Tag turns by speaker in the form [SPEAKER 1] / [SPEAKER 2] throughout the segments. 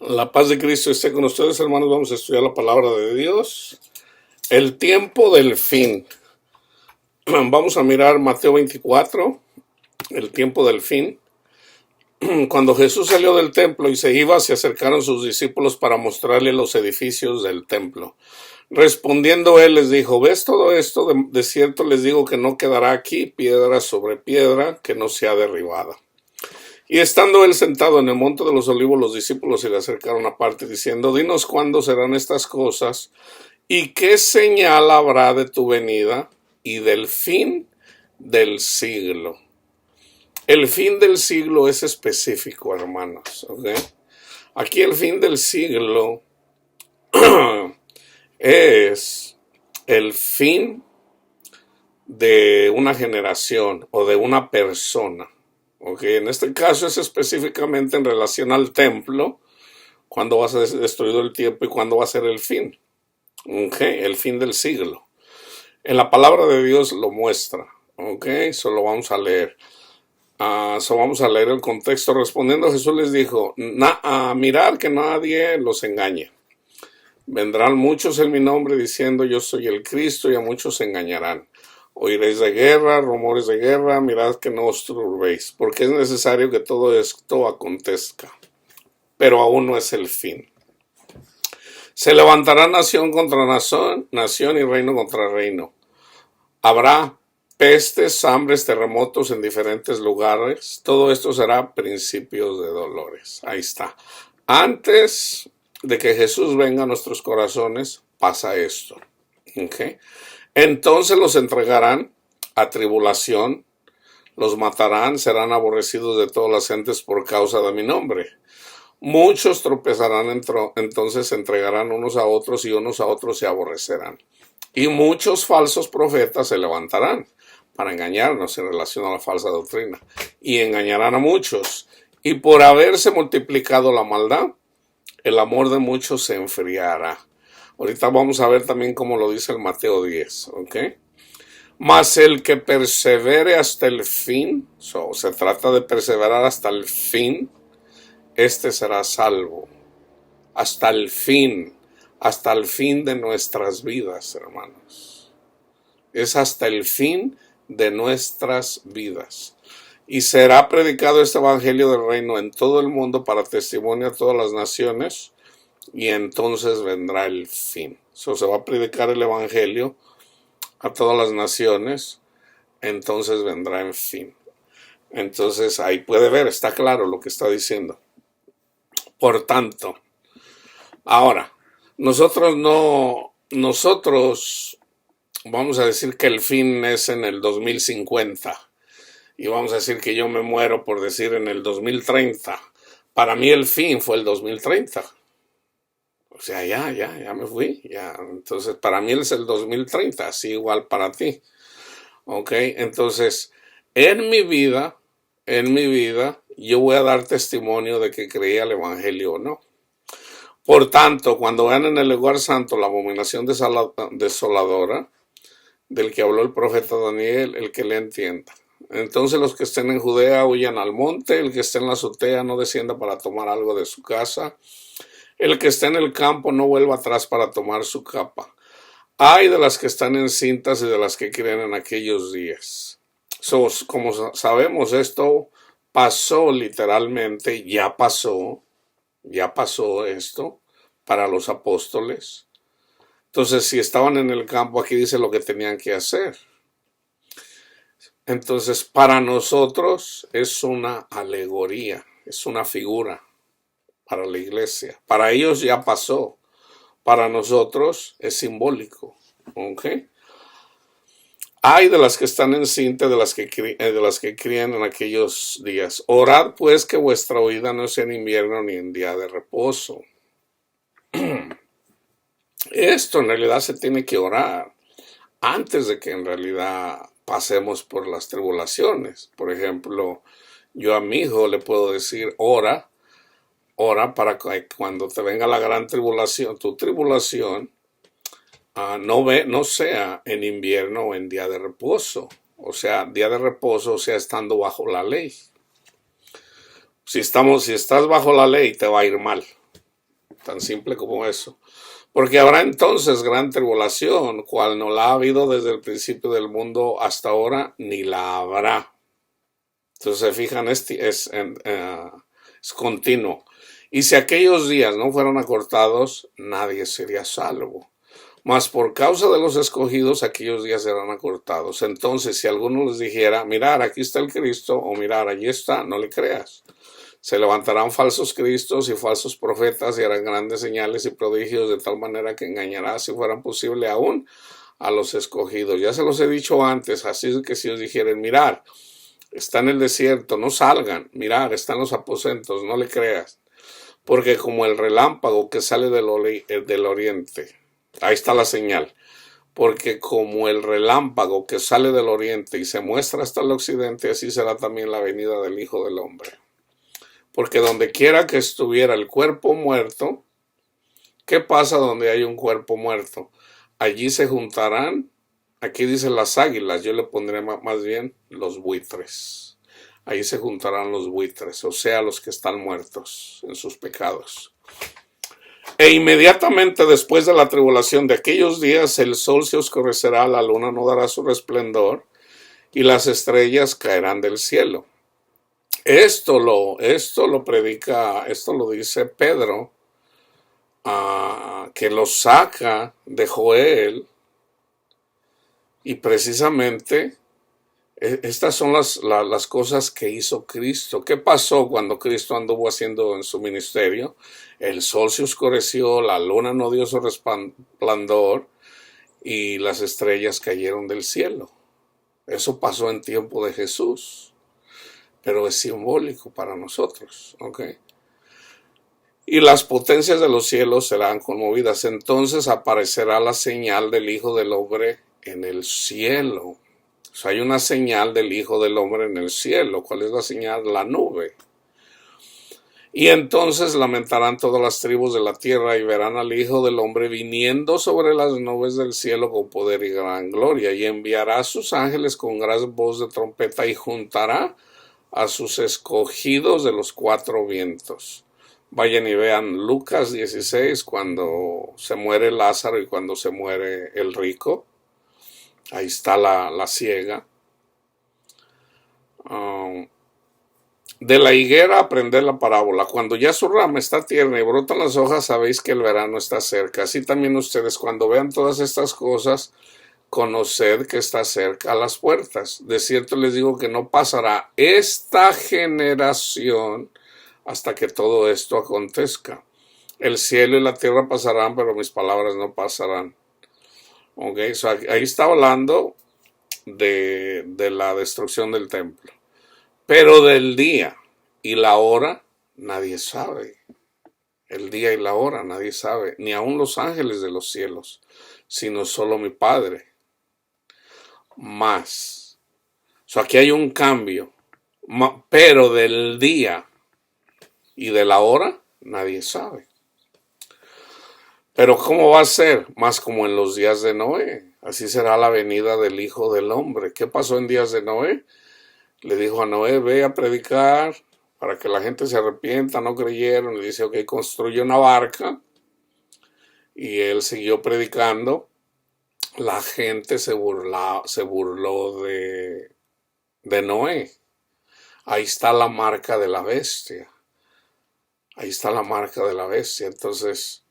[SPEAKER 1] La paz de Cristo esté con ustedes, hermanos. Vamos a estudiar la palabra de Dios. El tiempo del fin. Vamos a mirar Mateo 24, el tiempo del fin. Cuando Jesús salió del templo y se iba, se acercaron sus discípulos para mostrarle los edificios del templo. Respondiendo él les dijo: ¿ves todo esto? De cierto les digo que no quedará aquí piedra sobre piedra que no sea derribada. Y estando él sentado en el monte de los olivos, los discípulos se le acercaron aparte, diciendo: dinos cuándo serán estas cosas, y qué señal habrá de tu venida y del fin del siglo. El fin del siglo es específico, hermanos. ¿Okay? Aquí el fin del siglo es el fin de una generación o de una persona. Okay, en este caso es específicamente en relación al templo, cuando va a ser destruido el tiempo y cuándo va a ser el fin. Okay, el fin del siglo. En la palabra de Dios lo muestra. Okay, solo vamos a leer. Vamos a leer el contexto. Respondiendo, Jesús les dijo: mirad que nadie los engañe. Vendrán muchos en mi nombre diciendo: yo soy el Cristo, y a muchos se engañarán. Oiréis de guerra, rumores de guerra, mirad que no os turbéis, porque es necesario que todo esto acontezca, pero aún no es el fin. Se levantará nación contra nación, nación y reino contra reino. Habrá pestes, hambres, terremotos en diferentes lugares. Todo esto será principios de dolores. Ahí está. Antes de que Jesús venga a nuestros corazones, pasa esto. ¿Okay? Entonces los entregarán a tribulación, los matarán, serán aborrecidos de todas las gentes por causa de mi nombre. Muchos tropezarán, entonces se entregarán unos a otros y unos a otros se aborrecerán. Y muchos falsos profetas se levantarán para engañarnos en relación a la falsa doctrina. Y engañarán a muchos. Y por haberse multiplicado la maldad, el amor de muchos se enfriará. Ahorita vamos a ver también cómo lo dice el Mateo 10, ¿ok? Mas el que persevere hasta el fin, se trata de perseverar hasta el fin, este será salvo. Hasta el fin de nuestras vidas, hermanos. Es hasta el fin de nuestras vidas. Y será predicado este evangelio del reino en todo el mundo para testimonio a todas las naciones, y entonces vendrá el fin. Se va a predicar el evangelio a todas las naciones, entonces vendrá el fin. Entonces ahí puede ver, está claro lo que está diciendo. Por tanto, ahora, nosotros vamos a decir que el fin es en el 2050. Y vamos a decir que yo me muero, por decir, en el 2030. Para mí el fin fue el 2030. O sea, ya me fui. Ya. Entonces, para mí es el 2030, así igual para ti. Ok, entonces, en mi vida, yo voy a dar testimonio de que creía el evangelio o no. Por tanto, cuando vean en el lugar santo la abominación desoladora, del que habló el profeta Daniel, el que le entienda. Entonces los que estén en Judea huyan al monte, el que esté en la azotea no descienda para tomar algo de su casa, el que esté en el campo no vuelva atrás para tomar su capa. Ay de las que están encintas y de las que crían en aquellos días. Como sabemos, esto pasó literalmente, ya pasó esto para los apóstoles. Entonces, si estaban en el campo, aquí dice lo que tenían que hacer. Entonces, para nosotros es una alegoría, es una figura para la iglesia. Para ellos ya pasó. Para nosotros es simbólico. ¿Ok? Hay de las que están encinta, de las que crían en aquellos días. Orad pues que vuestra huida no sea en invierno ni en día de reposo. Esto en realidad se tiene que orar antes de que en realidad pasemos por las tribulaciones. Por ejemplo, yo a mi hijo le puedo decir: ora para que cuando te venga la gran tribulación, tu tribulación, no sea en invierno o en día de reposo. O sea, día de reposo, o sea, estando bajo la ley. Si estás bajo la ley, te va a ir mal. tan simple como eso. Porque habrá entonces gran tribulación, cual no la ha habido desde el principio del mundo hasta ahora, ni la habrá. Entonces se fijan, es continuo. Y si aquellos días no fueron acortados, nadie sería salvo. Mas por causa de los escogidos, aquellos días serán acortados. Entonces, si alguno les dijera, mirar, aquí está el Cristo, o mirar, allí está, no le creas. Se levantarán falsos cristos y falsos profetas y harán grandes señales y prodigios de tal manera que engañará, si fuera posible, aún a los escogidos. Ya se los he dicho antes, así que si os dijeren, mirar, está en el desierto, no salgan, mirar, está en los aposentos, no le creas. Porque como el relámpago que sale del oriente, ahí está la señal, porque como el relámpago que sale del oriente y se muestra hasta el occidente, así será también la venida del Hijo del Hombre. Porque donde quiera que estuviera el cuerpo muerto, ¿qué pasa donde hay un cuerpo muerto? Allí se juntarán, aquí dicen las águilas, yo le pondré más bien los buitres. Ahí se juntarán los buitres, o sea, los que están muertos en sus pecados. E inmediatamente después de la tribulación de aquellos días, el sol se oscurecerá, la luna no dará su resplandor, y las estrellas caerán del cielo. Esto lo dice Pedro, que lo saca de Joel, y precisamente estas son las cosas que hizo Cristo. ¿Qué pasó cuando Cristo anduvo haciendo en su ministerio? El sol se oscureció, la luna no dio su resplandor y las estrellas cayeron del cielo. Eso pasó en tiempo de Jesús, pero es simbólico para nosotros, ¿ok? Y las potencias de los cielos serán conmovidas. Entonces aparecerá la señal del Hijo del Hombre en el cielo. O sea, hay una señal del Hijo del Hombre en el cielo. ¿Cuál es la señal? La nube. Y entonces lamentarán todas las tribus de la tierra y verán al Hijo del Hombre viniendo sobre las nubes del cielo con poder y gran gloria. Y enviará a sus ángeles con gran voz de trompeta y juntará a sus escogidos de los cuatro vientos. Vayan y vean Lucas 16, cuando se muere Lázaro y cuando se muere el rico. Ahí está la ciega. De la higuera aprender la parábola. Cuando ya su rama está tierna y brotan las hojas, sabéis que el verano está cerca. Así también ustedes, cuando vean todas estas cosas, conoced que está cerca a las puertas. De cierto les digo que no pasará esta generación hasta que todo esto acontezca. El cielo y la tierra pasarán, pero mis palabras no pasarán. Okay, so ahí está hablando de la destrucción del templo. Pero del día y la hora nadie sabe. El día y la hora nadie sabe, ni aun los ángeles de los cielos, sino solo mi Padre. Más. So aquí hay un cambio. Pero del día y de la hora nadie sabe. Pero ¿cómo va a ser? Más como en los días de Noé. Así será la venida del Hijo del Hombre. ¿Qué pasó en días de Noé? Le dijo a Noé, ve a predicar para que la gente se arrepienta. No creyeron. Le dice, ok, construye una barca. Y él siguió predicando. La gente se burló de Noé. Ahí está la marca de la bestia. Ahí está la marca de la bestia. Entonces,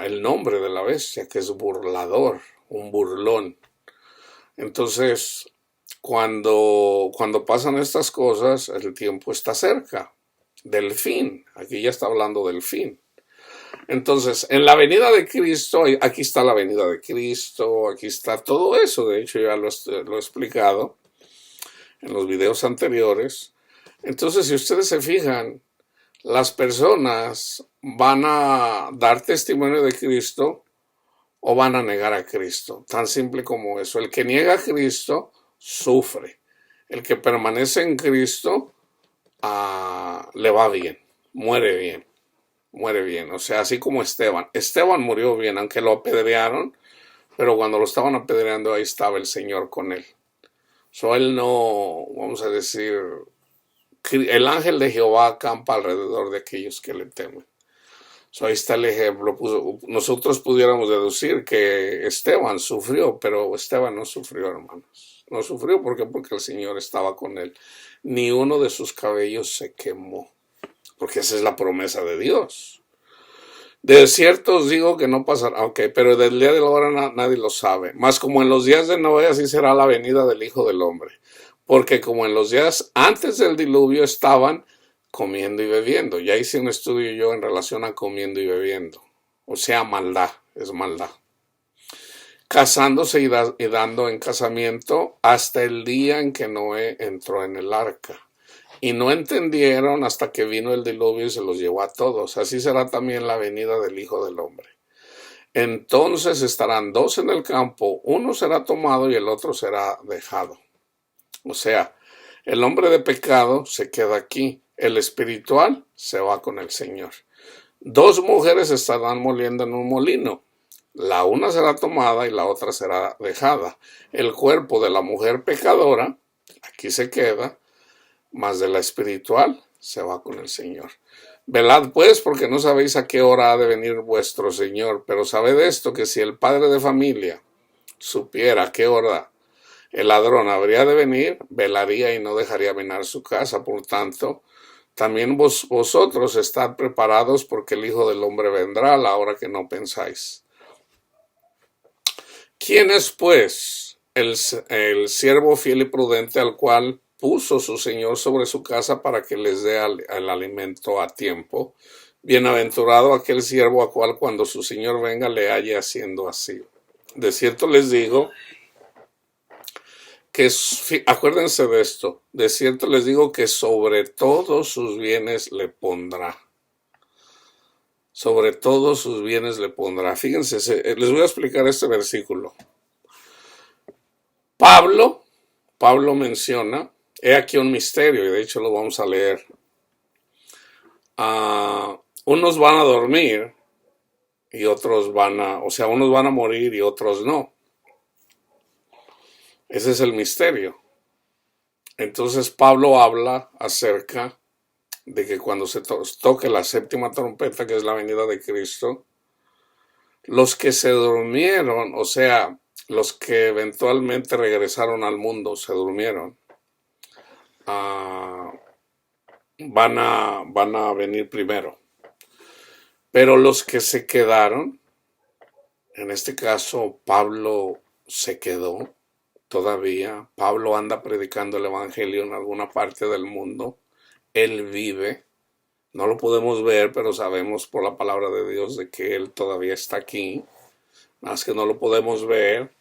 [SPEAKER 1] el nombre de la bestia, que es burlador, un burlón. Entonces, cuando pasan estas cosas, el tiempo está cerca del fin. Aquí ya está hablando del fin. Entonces, en la venida de Cristo, aquí está la venida de Cristo, aquí está todo eso. De hecho, ya lo he explicado en los videos anteriores. Entonces, si ustedes se fijan, las personas van a dar testimonio de Cristo o van a negar a Cristo. Tan simple como eso. El que niega a Cristo sufre. El que permanece en Cristo le va bien, muere bien. Muere bien, o sea, así como Esteban. Esteban murió bien, aunque lo apedrearon, pero cuando lo estaban apedreando ahí estaba el Señor con él. Él no, vamos a decir, el ángel de Jehová acampa alrededor de aquellos que le temen. So, ahí está el ejemplo. Nosotros pudiéramos deducir que Esteban sufrió, pero Esteban no sufrió, hermanos. No sufrió porque el Señor estaba con él. Ni uno de sus cabellos se quemó, porque esa es la promesa de Dios. De cierto os digo que no pasará, ok, pero del día de la hora nadie lo sabe. Mas como en los días de Noé, así será la venida del Hijo del Hombre. Porque como en los días antes del diluvio estaban comiendo y bebiendo. Ya hice un estudio yo en relación a comiendo y bebiendo. O sea, maldad, es maldad. Casándose y dando en casamiento hasta el día en que Noé entró en el arca. Y no entendieron hasta que vino el diluvio y se los llevó a todos. Así será también la venida del Hijo del Hombre. Entonces estarán dos en el campo, uno será tomado y el otro será dejado. O sea, el hombre de pecado se queda aquí, el espiritual se va con el Señor. Dos mujeres estarán moliendo en un molino. La una será tomada y la otra será dejada. El cuerpo de la mujer pecadora aquí se queda, mas de la espiritual se va con el Señor. Velad pues, porque no sabéis a qué hora ha de venir vuestro Señor, pero sabed esto, que si el padre de familia supiera a qué hora el ladrón habría de venir, velaría y no dejaría venir su casa. Por tanto, también vosotros estad preparados, porque el Hijo del Hombre vendrá a la hora que no pensáis. ¿Quién es, pues, el siervo fiel y prudente al cual puso su Señor sobre su casa para que les dé el alimento a tiempo? Bienaventurado aquel siervo a cual cuando su Señor venga le halle haciendo así. De cierto les digo que, acuérdense de esto, de cierto les digo que sobre todos sus bienes le pondrá. Sobre todos sus bienes le pondrá. Fíjense, les voy a explicar este versículo. Pablo menciona, he aquí un misterio, y de hecho lo vamos a leer. Unos van a dormir y otros unos van a morir y otros no. Ese es el misterio. Entonces Pablo habla acerca de que cuando se toque la séptima trompeta, que es la venida de Cristo, los que se durmieron, o sea, los que eventualmente regresaron al mundo, se durmieron, van a venir primero. Pero los que se quedaron, en este caso Pablo se quedó todavía. Pablo anda predicando el evangelio en alguna parte del mundo. Él vive. No lo podemos ver, pero sabemos por la palabra de Dios de que Él todavía está aquí. Más que no lo podemos ver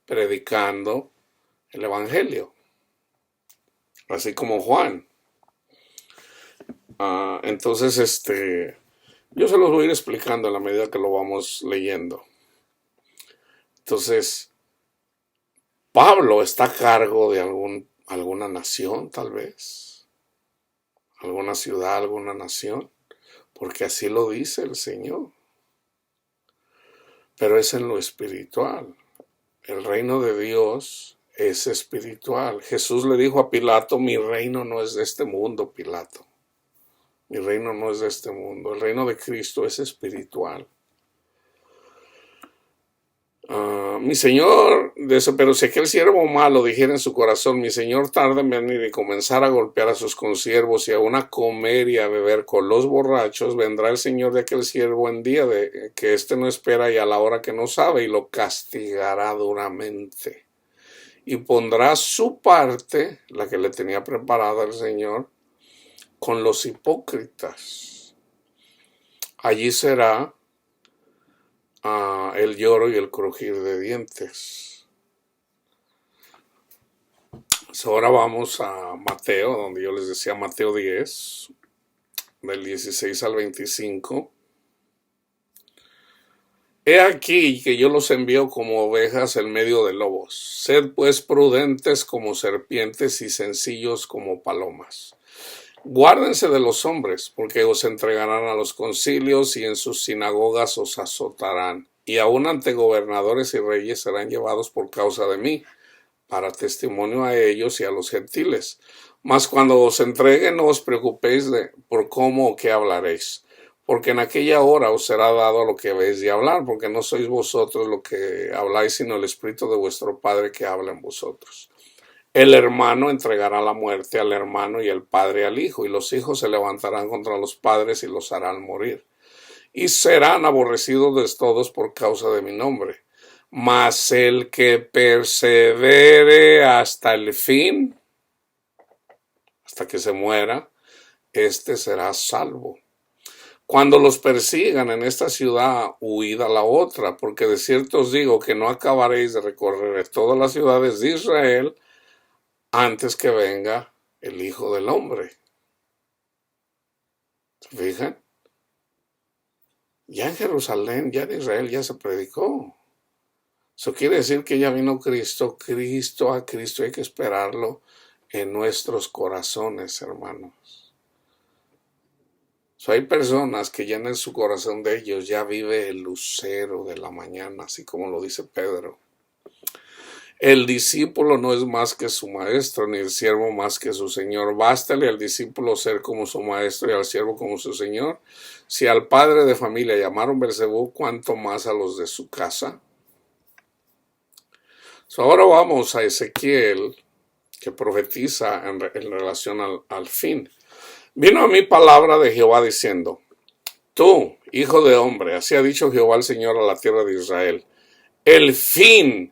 [SPEAKER 1] predicando el evangelio. Así como Juan. Entonces, yo se los voy a ir explicando a la medida que lo vamos leyendo. Entonces, Pablo está a cargo de alguna nación, tal vez. Alguna ciudad, alguna nación. Porque así lo dice el Señor. Pero es en lo espiritual. El reino de Dios es espiritual. Jesús le dijo a Pilato, mi reino no es de este mundo, Pilato. Mi reino no es de este mundo. El reino de Cristo es espiritual. Mi Señor, pero si aquel siervo malo dijera en su corazón, mi Señor tarda en venir, y comenzar a golpear a sus consiervos y aún a comer y a beber con los borrachos, vendrá el Señor de aquel siervo en día de que éste no espera y a la hora que no sabe, y lo castigará duramente. Y pondrá su parte, la que le tenía preparada el Señor, con los hipócritas. Allí será el lloro y el crujir de dientes. Ahora vamos a Mateo, donde yo les decía Mateo 10, del 16 al 25. He aquí que yo los envío como ovejas en medio de lobos. Sed pues prudentes como serpientes y sencillos como palomas. Guárdense de los hombres, porque os entregarán a los concilios y en sus sinagogas os azotarán. Y aun ante gobernadores y reyes serán llevados por causa de mí, para testimonio a ellos y a los gentiles. Mas cuando os entreguen, no os preocupéis por cómo o qué hablaréis, porque en aquella hora os será dado lo que habéis de hablar, porque no sois vosotros lo que habláis, sino el Espíritu de vuestro Padre que habla en vosotros. El hermano entregará la muerte al hermano y el padre al hijo, y los hijos se levantarán contra los padres y los harán morir. Y serán aborrecidos de todos por causa de mi nombre. Mas el que persevere hasta el fin, hasta que se muera, éste será salvo. Cuando los persigan en esta ciudad, huid a la otra, porque de cierto os digo que no acabaréis de recorrer todas las ciudades de Israel antes que venga el Hijo del Hombre. ¿Se fijan? Ya en Jerusalén, ya en Israel, ya se predicó. Eso quiere decir que ya vino Cristo. A Cristo hay que esperarlo en nuestros corazones, hermanos. Hay personas que ya en su corazón de ellos ya vive el lucero de la mañana, así como lo dice Pedro. El discípulo no es más que su maestro, ni el siervo más que su señor. Bástale al discípulo ser como su maestro y al siervo como su señor. Si al padre de familia llamaron Beelzebú, ¿cuánto más a los de su casa? Ahora vamos a Ezequiel, que profetiza en relación al fin. Vino a mí palabra de Jehová diciendo: Tú, hijo de hombre, así ha dicho Jehová el Señor a la tierra de Israel, el fin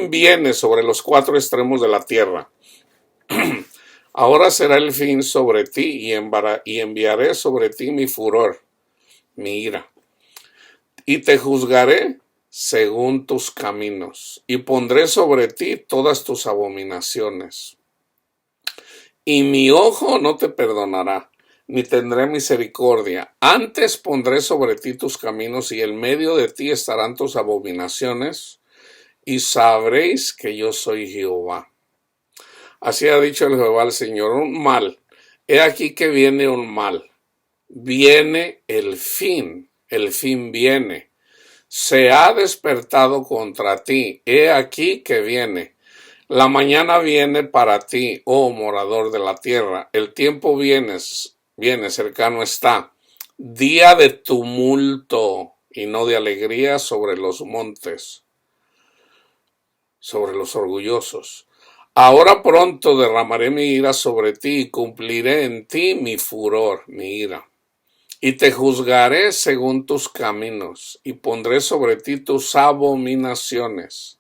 [SPEAKER 1] viene sobre los cuatro extremos de la tierra. Ahora será el fin sobre ti y enviaré sobre ti mi furor, mi ira, y te juzgaré según tus caminos, y pondré sobre ti todas tus abominaciones. Y mi ojo no te perdonará, ni tendré misericordia. Antes pondré sobre ti tus caminos, y en medio de ti estarán tus abominaciones, y sabréis que yo soy Jehová. Así ha dicho el Jehová el Señor, un mal. He aquí que viene un mal. Viene el fin viene. Se ha despertado contra ti. He aquí que viene. La mañana viene para ti, oh morador de la tierra. El tiempo viene, cercano está. Día de tumulto y no de alegría sobre los montes, sobre los orgullosos. Ahora pronto derramaré mi ira sobre ti y cumpliré en ti mi furor, mi ira. Y te juzgaré según tus caminos y pondré sobre ti tus abominaciones.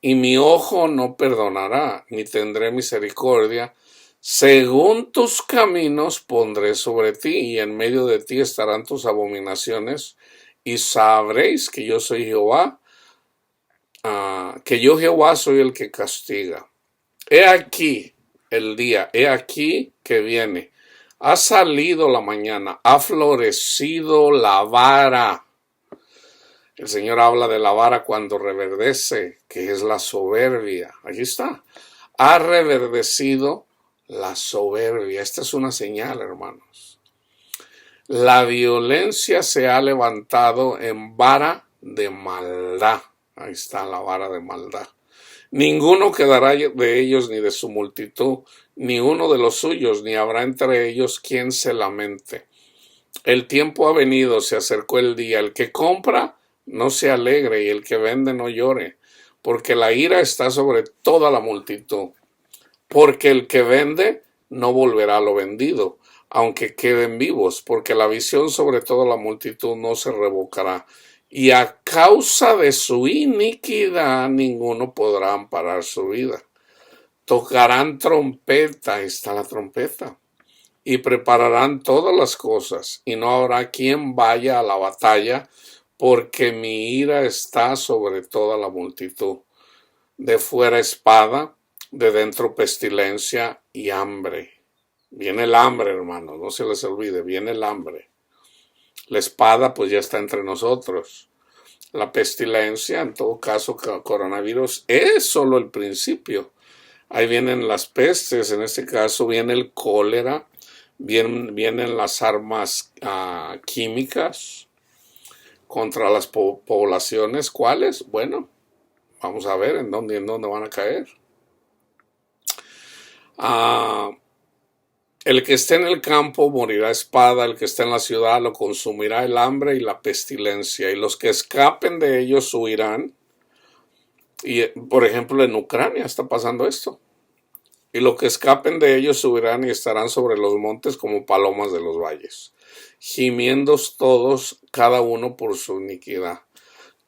[SPEAKER 1] Y mi ojo no perdonará, ni tendré misericordia. Según tus caminos pondré sobre ti, y en medio de ti estarán tus abominaciones, y sabréis que yo soy Jehová, que yo Jehová soy el que castiga. He aquí el día, he aquí que viene. Ha salido la mañana, ha florecido la vara. El Señor habla de la vara cuando reverdece, que es la soberbia. Aquí está. Ha reverdecido la soberbia. Esta es una señal, hermanos. La violencia se ha levantado en vara de maldad. Ahí está la vara de maldad. Ninguno quedará de ellos ni de su multitud, ni uno de los suyos, ni habrá entre ellos quien se lamente. El tiempo ha venido, se acercó el día. El que compra no se alegre y el que vende no llore, porque la ira está sobre toda la multitud. Porque el que vende no volverá a lo vendido, aunque queden vivos, porque la visión sobre toda la multitud no se revocará. Y a causa de su iniquidad ninguno podrá amparar su vida. Tocarán trompeta, está la trompeta, y prepararán todas las cosas, y no habrá quien vaya a la batalla, porque mi ira está sobre toda la multitud. De fuera espada, de dentro pestilencia y hambre. Viene el hambre, hermanos, no se les olvide, viene el hambre. La espada pues ya está entre nosotros. La pestilencia, en todo caso coronavirus, es solo el principio. Ahí vienen las pestes, en este caso viene el cólera, vienen las armas químicas contra las poblaciones. ¿Cuáles? Bueno, vamos a ver en dónde van a caer. El que esté en el campo morirá a espada, el que esté en la ciudad lo consumirá el hambre y la pestilencia, y los que escapen de ellos huirán. Y, por ejemplo, en Ucrania está pasando esto. Y los que escapen de ellos subirán y estarán sobre los montes como palomas de los valles, gimiendo todos, cada uno por su iniquidad.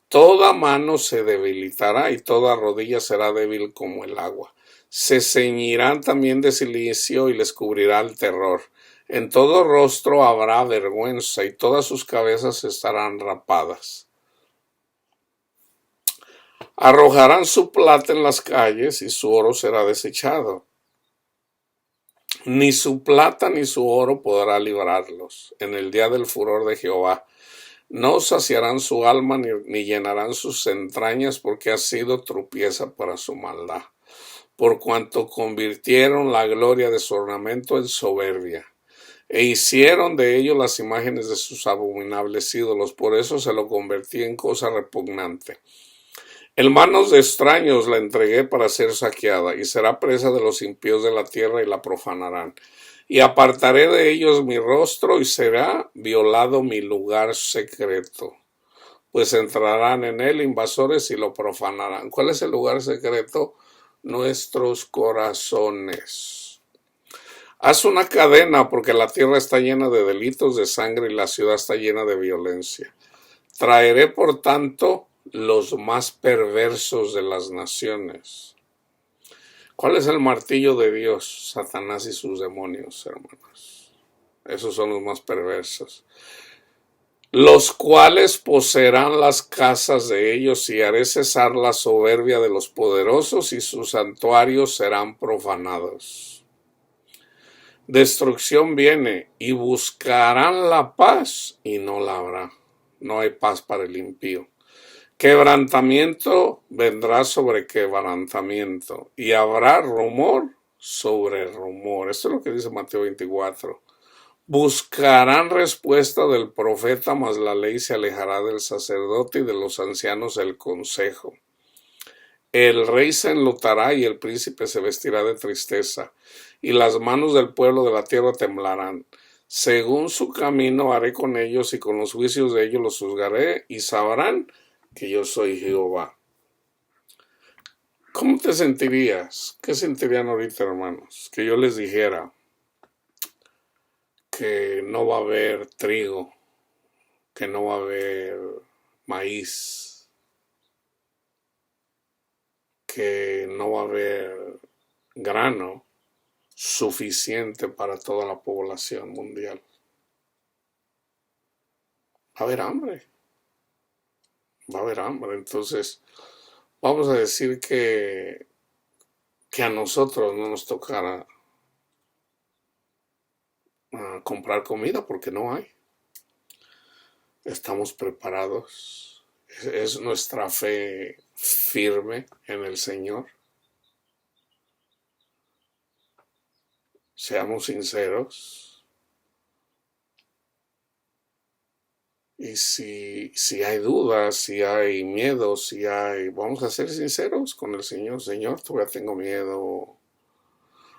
[SPEAKER 1] Toda mano se debilitará y toda rodilla será débil como el agua. Se ceñirán también de silicio y les cubrirá el terror. En todo rostro habrá vergüenza y todas sus cabezas estarán rapadas. Arrojarán su plata en las calles y su oro será desechado. Ni su plata ni su oro podrá librarlos en el día del furor de Jehová. No saciarán su alma ni llenarán sus entrañas, porque ha sido tropieza para su maldad, por cuanto convirtieron la gloria de su ornamento en soberbia, e hicieron de ellos las imágenes de sus abominables ídolos. Por eso se lo convertí en cosa repugnante. En manos de extraños la entregué para ser saqueada, y será presa de los impíos de la tierra y la profanarán. Y apartaré de ellos mi rostro y será violado mi lugar secreto, pues entrarán en él invasores y lo profanarán. ¿Cuál es el lugar secreto? Nuestros corazones. Haz una cadena, porque la tierra está llena de delitos, de sangre, y la ciudad está llena de violencia. Traeré, por tanto, los más perversos de las naciones. ¿Cuál es el martillo de Dios? Satanás y sus demonios, hermanos. Esos son los más perversos. Los cuales poseerán las casas de ellos, y haré cesar la soberbia de los poderosos, y sus santuarios serán profanados. Destrucción viene, y buscarán la paz, y no la habrá. No hay paz para el impío. Quebrantamiento vendrá sobre quebrantamiento, y habrá rumor sobre rumor. Esto es lo que dice Mateo 24. Buscarán respuesta del profeta, mas la ley se alejará del sacerdote y de los ancianos el consejo. El rey se enlutará y el príncipe se vestirá de tristeza, y las manos del pueblo de la tierra temblarán. Según su camino haré con ellos, y con los juicios de ellos los juzgaré, y sabrán que yo soy Jehová. ¿Cómo te sentirías? ¿Qué sentirían ahorita, hermanos? Que yo les dijera que no va a haber trigo, que no va a haber maíz, que no va a haber grano suficiente para toda la población mundial. Va a haber hambre. Va a haber hambre. Entonces, vamos a decir que a nosotros no nos tocará comprar comida porque no hay. Estamos preparados. Es nuestra fe firme en el Señor. Seamos sinceros. Y si hay dudas, si hay miedo, vamos a ser sinceros con el Señor. Señor, todavía tengo miedo.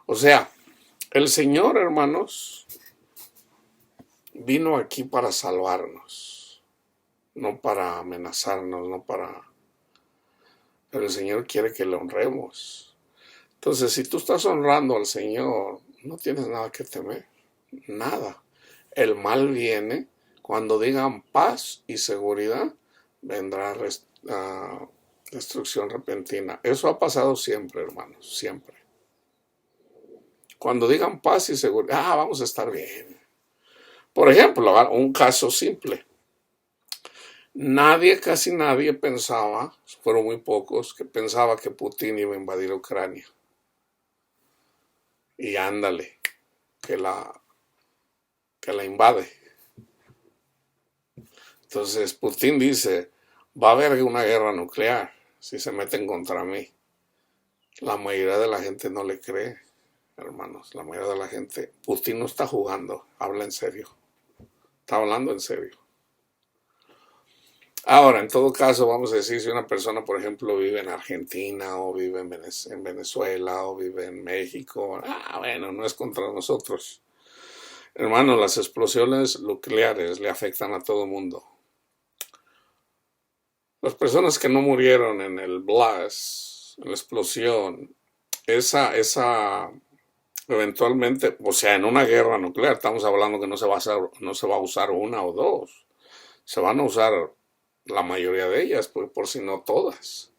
[SPEAKER 1] O sea, el Señor, hermanos, vino aquí para salvarnos, no para amenazarnos, pero el Señor quiere que le honremos. Entonces, si tú estás honrando al Señor, no tienes nada que temer, nada. El mal viene, cuando digan paz y seguridad, vendrá destrucción repentina. Eso ha pasado siempre, hermanos, siempre. Cuando digan paz y seguridad, vamos a estar bien. Por ejemplo, un caso simple. Casi nadie pensaba, fueron muy pocos, que pensaba que Putin iba a invadir Ucrania. Y ándale, que la invade. Entonces Putin dice, va a haber una guerra nuclear si se meten contra mí. La mayoría de la gente no le cree, hermanos. La mayoría de la gente, Putin no está jugando, habla en serio. Está hablando en serio. Ahora, en todo caso, vamos a decir, si una persona, por ejemplo, vive en Argentina, o vive en Venezuela, o vive en México, bueno, no es contra nosotros. Hermano, las explosiones nucleares le afectan a todo el mundo. Las personas que no murieron en el blast, en la explosión, esa eventualmente, o sea, en una guerra nuclear, estamos hablando que no se va a usar una o dos, se van a usar la mayoría de ellas, por si no todas.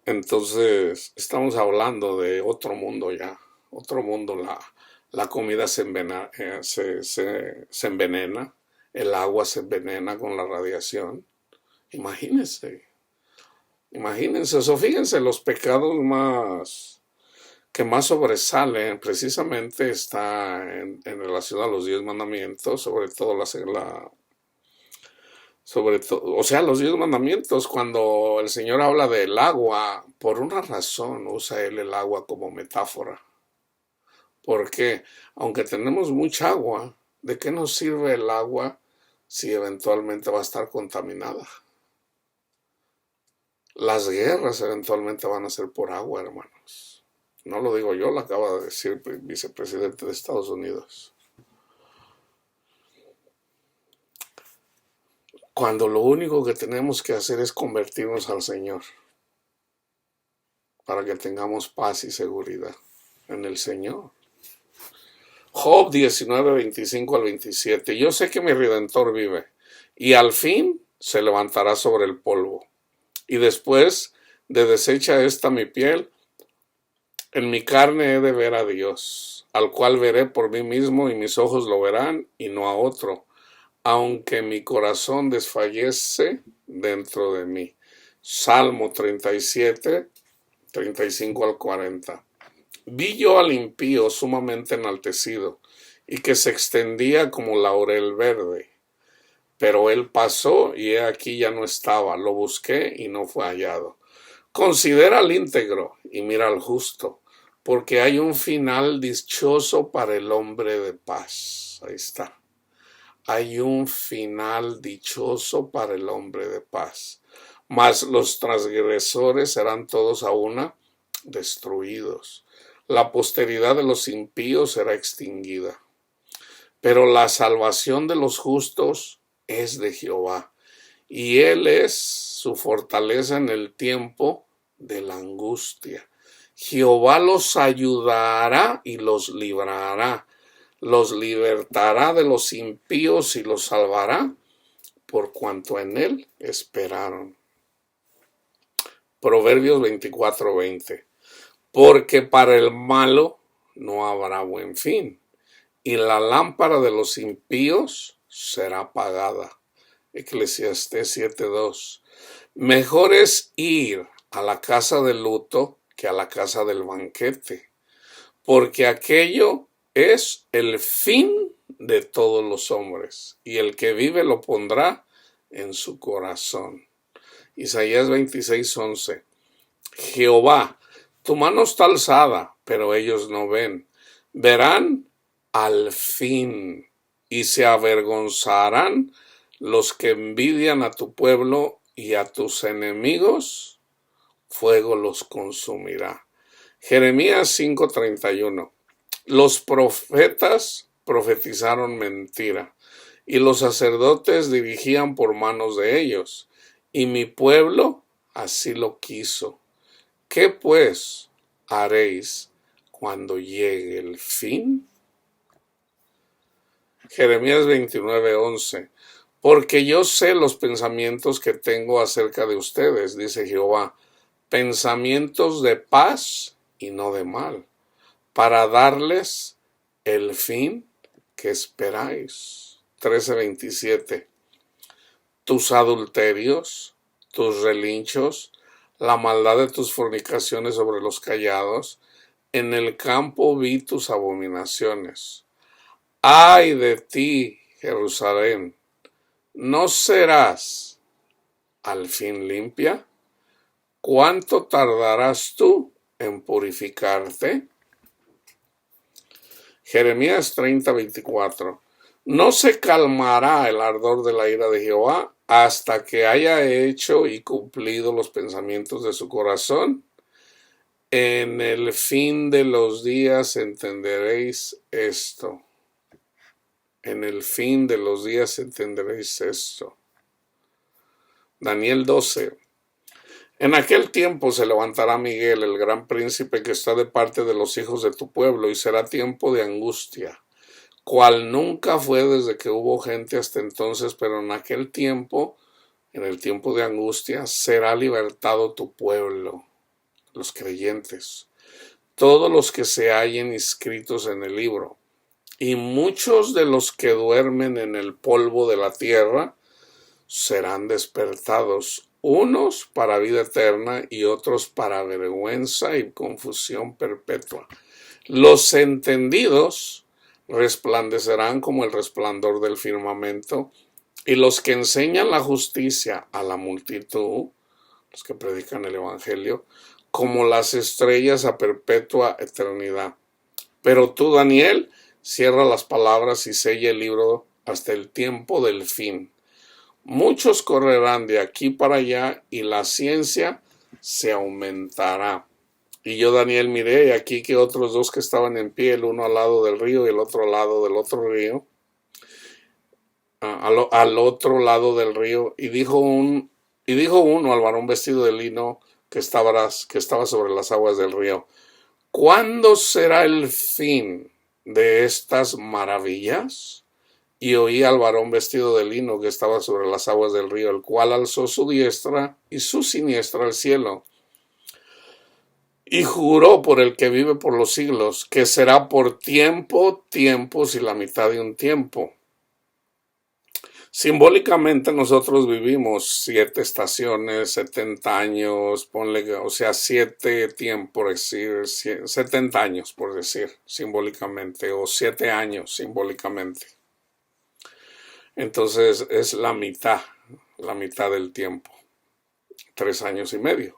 [SPEAKER 1] Entonces, estamos hablando de otro mundo ya, otro mundo. La comida se envenena, el agua se envenena con la radiación. Imagínense, imagínense eso. Fíjense, los pecados que más sobresalen precisamente está en relación a los 10 mandamientos, o sea, los 10 mandamientos, cuando el Señor habla del agua, por una razón usa él el agua como metáfora. Porque aunque tenemos mucha agua, ¿de qué nos sirve el agua si eventualmente va a estar contaminada? Las guerras eventualmente van a ser por agua, hermanos. No lo digo yo, lo acaba de decir el vicepresidente de Estados Unidos. Cuando lo único que tenemos que hacer es convertirnos al Señor, para que tengamos paz y seguridad en el Señor. Job 19, 25 al 27. Yo sé que mi Redentor vive, y al fin se levantará sobre el polvo. Y después de deshecha esta mi piel, en mi carne he de ver a Dios, al cual veré por mí mismo, y mis ojos lo verán, y no a otro, aunque mi corazón desfallece dentro de mí. Salmo 37, 35 al 40. Vi yo al impío sumamente enaltecido, y que se extendía como laurel verde. Pero él pasó, y he aquí ya no estaba. Lo busqué, y no fue hallado. Considera al íntegro, y mira al justo, porque hay un final dichoso para el hombre de paz. Ahí está. Hay un final dichoso para el hombre de paz. Mas los transgresores serán todos a una destruidos. La posteridad de los impíos será extinguida. Pero la salvación de los justos es de Jehová, y él es su fortaleza en el tiempo de la angustia. Jehová los ayudará y los librará, los libertará de los impíos y los salvará, por cuanto en él esperaron. Proverbios 24:20. Porque para el malo no habrá buen fin, y la lámpara de los impíos será apagada. Eclesiastés 7:2. Mejor es ir a la casa del luto que a la casa del banquete, porque aquello es el fin de todos los hombres, y el que vive lo pondrá en su corazón. Isaías 26:11. Jehová, tu mano está alzada, pero ellos no ven. Verán al fin, y se avergonzarán los que envidian a tu pueblo, y a tus enemigos fuego los consumirá. Jeremías 5:31. Los profetas profetizaron mentira, y los sacerdotes dirigían por manos de ellos, y mi pueblo así lo quiso. ¿Qué pues haréis cuando llegue el fin? Jeremías 29:11. Porque yo sé los pensamientos que tengo acerca de ustedes, dice Jehová, pensamientos de paz y no de mal, para darles el fin que esperáis. 13:27. Tus adulterios, tus relinchos, la maldad de tus fornicaciones sobre los callados, en el campo vi tus abominaciones. ¡Ay de ti, Jerusalén! ¿No serás al fin limpia? ¿Cuánto tardarás tú en purificarte? Jeremías 30:24. No se calmará el ardor de la ira de Jehová hasta que haya hecho y cumplido los pensamientos de su corazón. En el fin de los días entenderéis esto. en el fin de los días entenderéis esto. Daniel 12. En aquel tiempo se levantará Miguel, el gran príncipe que está de parte de los hijos de tu pueblo, y será tiempo de angustia, cual nunca fue desde que hubo gente hasta entonces, pero en aquel tiempo, en el tiempo de angustia, será libertado tu pueblo, los creyentes, todos los que se hallen inscritos en el libro, y muchos de los que duermen en el polvo de la tierra serán despertados, unos para vida eterna y otros para vergüenza y confusión perpetua. Los entendidos resplandecerán como el resplandor del firmamento, y los que enseñan la justicia a la multitud, los que predican el evangelio, como las estrellas a perpetua eternidad. Pero tú, Daniel, cierra las palabras y sella el libro hasta el tiempo del fin. Muchos correrán de aquí para allá y la ciencia se aumentará. Y yo, Daniel, miré y aquí que otros dos que estaban en pie, el uno al lado del río y el otro al lado del otro río, al otro lado del río, y dijo uno al varón vestido de lino que estaba sobre las aguas del río: ¿cuándo será el fin de estas maravillas? Y oí al varón vestido de lino que estaba sobre las aguas del río, el cual alzó su diestra y su siniestra al cielo, y juró por el que vive por los siglos, que será por tiempos y la mitad de un tiempo. Simbólicamente nosotros vivimos 7 estaciones, 70 años, ponle, o sea, 7 tiempos, por decir, 70 años, por decir, simbólicamente, o 7 años, simbólicamente. Entonces es la mitad del tiempo, 3 años y medio.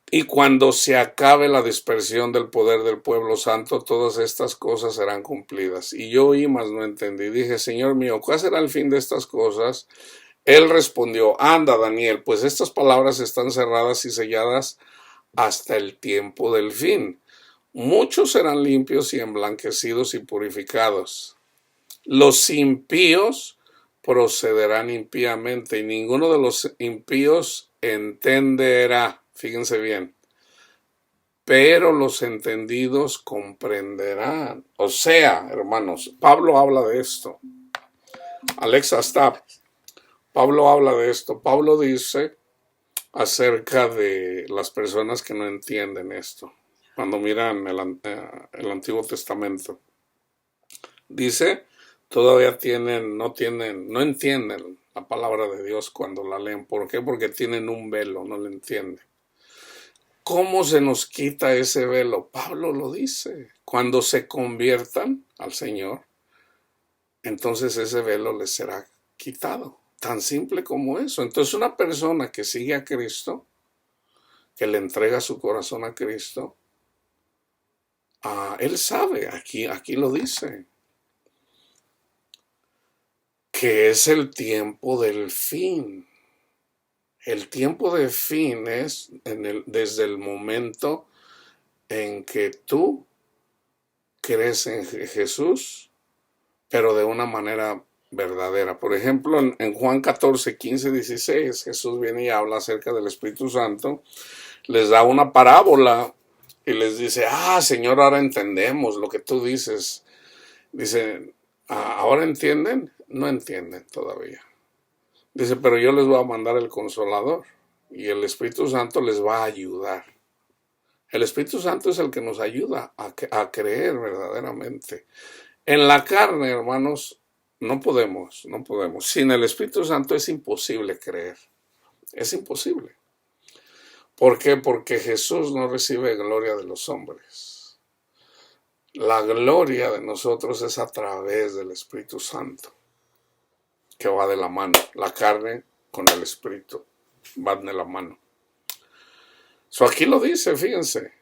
[SPEAKER 1] Y cuando se acabe la dispersión del poder del pueblo santo, todas estas cosas serán cumplidas. Y yo oí, mas no entendí. Dije: Señor mío, ¿cuál será el fin de estas cosas? Él respondió: anda, Daniel, pues estas palabras están cerradas y selladas hasta el tiempo del fin. Muchos serán limpios y emblanquecidos y purificados. Los impíos procederán impíamente, y ninguno de los impíos entenderá. Fíjense bien. Pero los entendidos comprenderán. O sea, hermanos, Pablo habla de esto. Alexa, stop. Pablo habla de esto. Pablo dice acerca de las personas que no entienden esto, cuando miran el Antiguo Testamento. Dice, todavía no entienden la palabra de Dios cuando la leen. ¿Por qué? Porque tienen un velo, no la entienden. ¿Cómo se nos quita ese velo? Pablo lo dice. Cuando se conviertan al Señor, entonces ese velo les será quitado. Tan simple como eso. Entonces una persona que sigue a Cristo, que le entrega su corazón a Cristo, él sabe, aquí lo dice, que es el tiempo del fin. El tiempo de fin es desde el momento en que tú crees en Jesús, pero de una manera verdadera. Por ejemplo, en Juan 14, 15, 16, Jesús viene y habla acerca del Espíritu Santo, les da una parábola y les dice: Señor, ahora entendemos lo que tú dices. Dice: ¿ahora entienden? No entienden todavía. Dice: pero yo les voy a mandar el Consolador y el Espíritu Santo les va a ayudar. El Espíritu Santo es el que nos ayuda a creer verdaderamente. En la carne, hermanos, no podemos. Sin el Espíritu Santo es imposible creer. Es imposible. ¿Por qué? Porque Jesús no recibe gloria de los hombres. La gloria de nosotros es a través del Espíritu Santo, que va de la mano. La carne con el Espíritu van de la mano. Aquí lo dice, fíjense.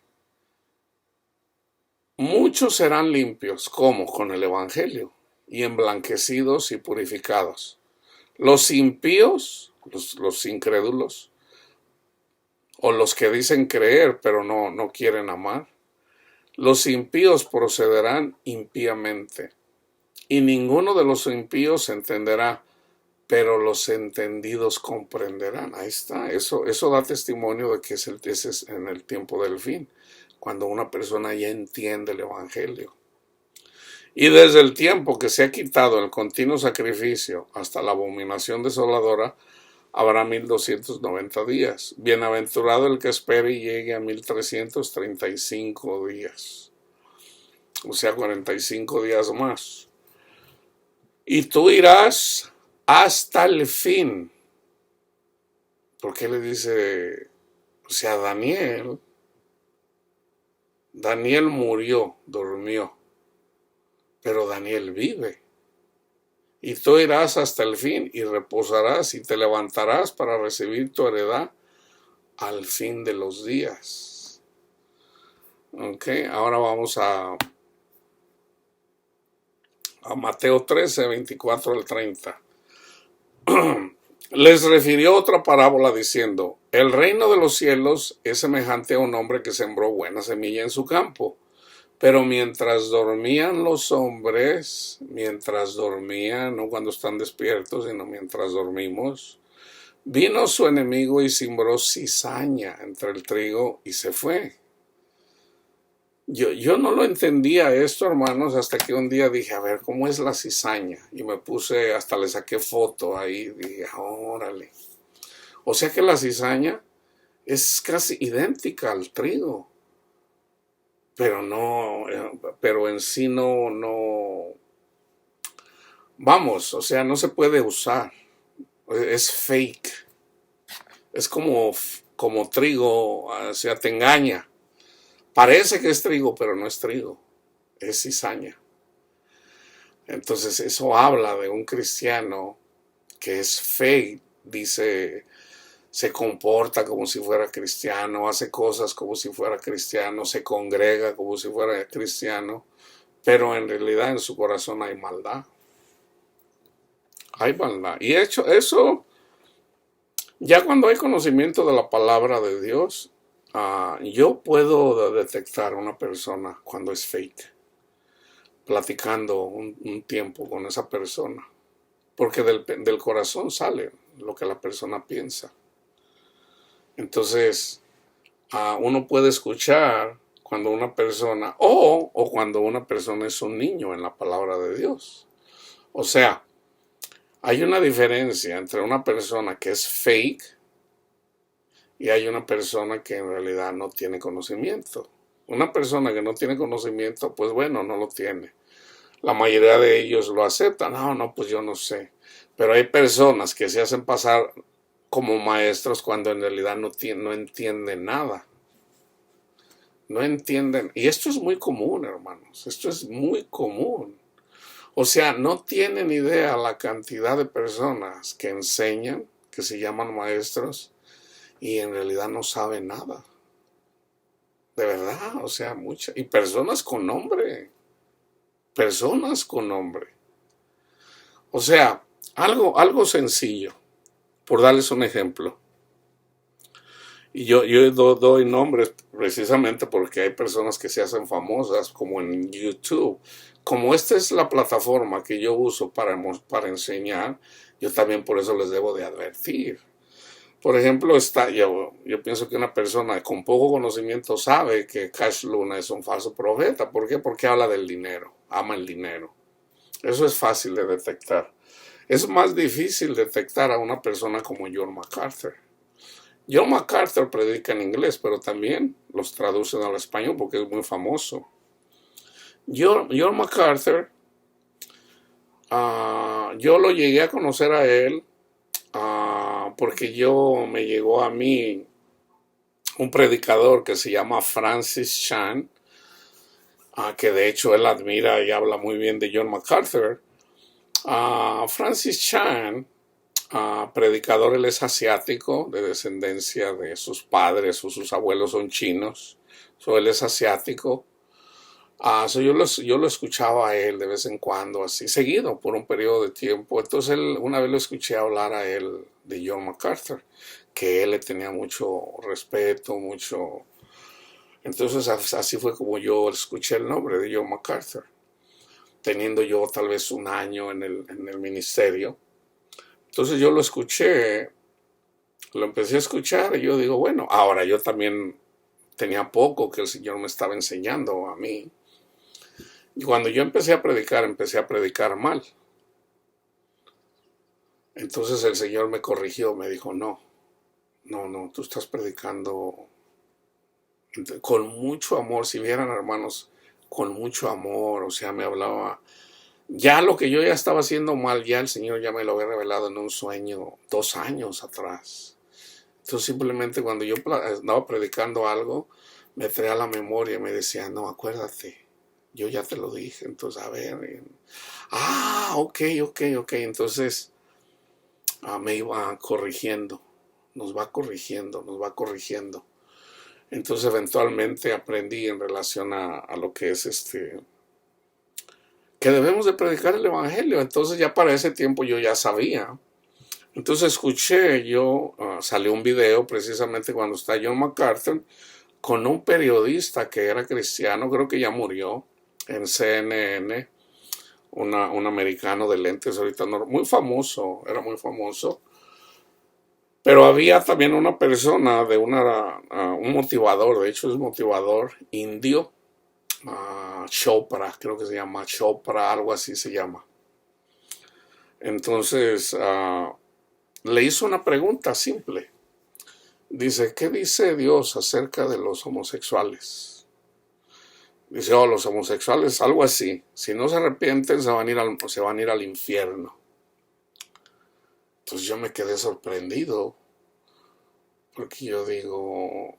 [SPEAKER 1] Muchos serán limpios. ¿Cómo? Con el Evangelio. Y emblanquecidos y purificados. Los impíos, los incrédulos, o los que dicen creer pero no quieren amar, los impíos procederán impíamente. y ninguno de los impíos entenderá, pero los entendidos comprenderán. Ahí está, eso da testimonio de que ese es en el tiempo del fin, cuando una persona ya entiende el Evangelio. Y desde el tiempo que se ha quitado el continuo sacrificio hasta la abominación desoladora, habrá 1290 días. Bienaventurado el que espere y llegue a 1335 días. O sea, 45 días más. Y tú irás hasta el fin. Porque le dice, o sea, Daniel murió, durmió, pero Daniel vive. Y tú irás hasta el fin y reposarás y te levantarás para recibir tu heredad al fin de los días. Ok, ahora vamos a Mateo 13, 24 al 30. Les refirió otra parábola diciendo, el reino de los cielos es semejante a un hombre que sembró buena semilla en su campo. Pero mientras dormían los hombres, no cuando están despiertos, sino mientras dormimos, vino su enemigo y sembró cizaña entre el trigo y se fue. Yo no lo entendía esto, hermanos, hasta que un día dije, a ver, ¿cómo es la cizaña? Y me puse, hasta le saqué foto ahí, dije, órale. O sea que la cizaña es casi idéntica al trigo. Pero en sí no, vamos, o sea, no se puede usar, es fake, es como trigo, o sea, te engaña, parece que es trigo, pero no es trigo, es cizaña. Entonces eso habla de un cristiano que es fake, dice, se comporta como si fuera cristiano, hace cosas como si fuera cristiano, se congrega como si fuera cristiano, pero en realidad en su corazón hay maldad. Hay maldad. Y eso, ya cuando hay conocimiento de la palabra de Dios, yo puedo detectar a una persona cuando es fake, platicando un tiempo con esa persona, porque del corazón sale lo que la persona piensa. Entonces, uno puede escuchar cuando una persona, o cuando una persona es un niño en la palabra de Dios. O sea, hay una diferencia entre una persona que es fake y hay una persona que en realidad no tiene conocimiento. Una persona que no tiene conocimiento, pues bueno, no lo tiene. La mayoría de ellos lo aceptan. No, pues yo no sé. Pero hay personas que se hacen pasar como maestros cuando en realidad no entienden nada. No entienden. Y esto es muy común, hermanos. Esto es muy común. O sea, no tienen idea la cantidad de personas que enseñan, que se llaman maestros, y en realidad no saben nada. De verdad, o sea, muchas. Y personas con nombre. Personas con nombre. O sea, algo sencillo. Por darles un ejemplo. Y yo doy nombres precisamente porque hay personas que se hacen famosas, como en YouTube. Como esta es la plataforma que yo uso para enseñar, yo también por eso les debo de advertir. Por ejemplo, yo pienso que una persona con poco conocimiento sabe que Cash Luna es un falso profeta. ¿Por qué? Porque habla del dinero, ama el dinero. Eso es fácil de detectar. Es más difícil detectar a una persona como John MacArthur. John MacArthur predica en inglés, pero también los traducen al español porque es muy famoso. John MacArthur, yo lo llegué a conocer a él porque me llegó a mí un predicador que se llama Francis Chan, que de hecho él admira y habla muy bien de John MacArthur. Francis Chan, predicador, él es asiático, de descendencia de sus padres o sus abuelos son chinos, él es asiático. Yo lo escuchaba a él de vez en cuando, así, seguido, por un periodo de tiempo. Entonces una vez lo escuché hablar a él de John MacArthur, que él le tenía mucho respeto, mucho. Entonces así fue como yo escuché el nombre de John MacArthur. teniendo yo tal vez un año en el ministerio. Entonces yo lo escuché, lo empecé a escuchar y yo digo, bueno, ahora yo también tenía poco que el Señor me estaba enseñando a mí. Y cuando yo empecé a predicar mal. Entonces el Señor me corrigió, me dijo, no, tú estás predicando con mucho amor. Si vieran, hermanos, con mucho amor, o sea, me hablaba. Ya lo que yo ya estaba haciendo mal, ya el Señor ya me lo había revelado en un sueño 2 años atrás. Entonces simplemente cuando yo andaba predicando algo, me traía a la memoria y me decía, no, acuérdate, yo ya te lo dije. Entonces, a ver, ok. Entonces me iba corrigiendo, nos va corrigiendo. Entonces eventualmente aprendí en relación a lo que es que debemos de predicar el evangelio. Entonces ya para ese tiempo yo ya sabía. Entonces salió un video precisamente cuando está John MacArthur con un periodista que era cristiano, creo que ya murió, en CNN, un americano de lentes ahorita, muy famoso, era muy famoso. Pero había también una persona un motivador, de hecho es motivador indio, Chopra, creo que se llama Chopra, algo así se llama. Entonces le hizo una pregunta simple. Dice, ¿qué dice Dios acerca de los homosexuales? Dice, los homosexuales, algo así. Si no se arrepienten, se van a ir al infierno. Entonces yo me quedé sorprendido, porque yo digo,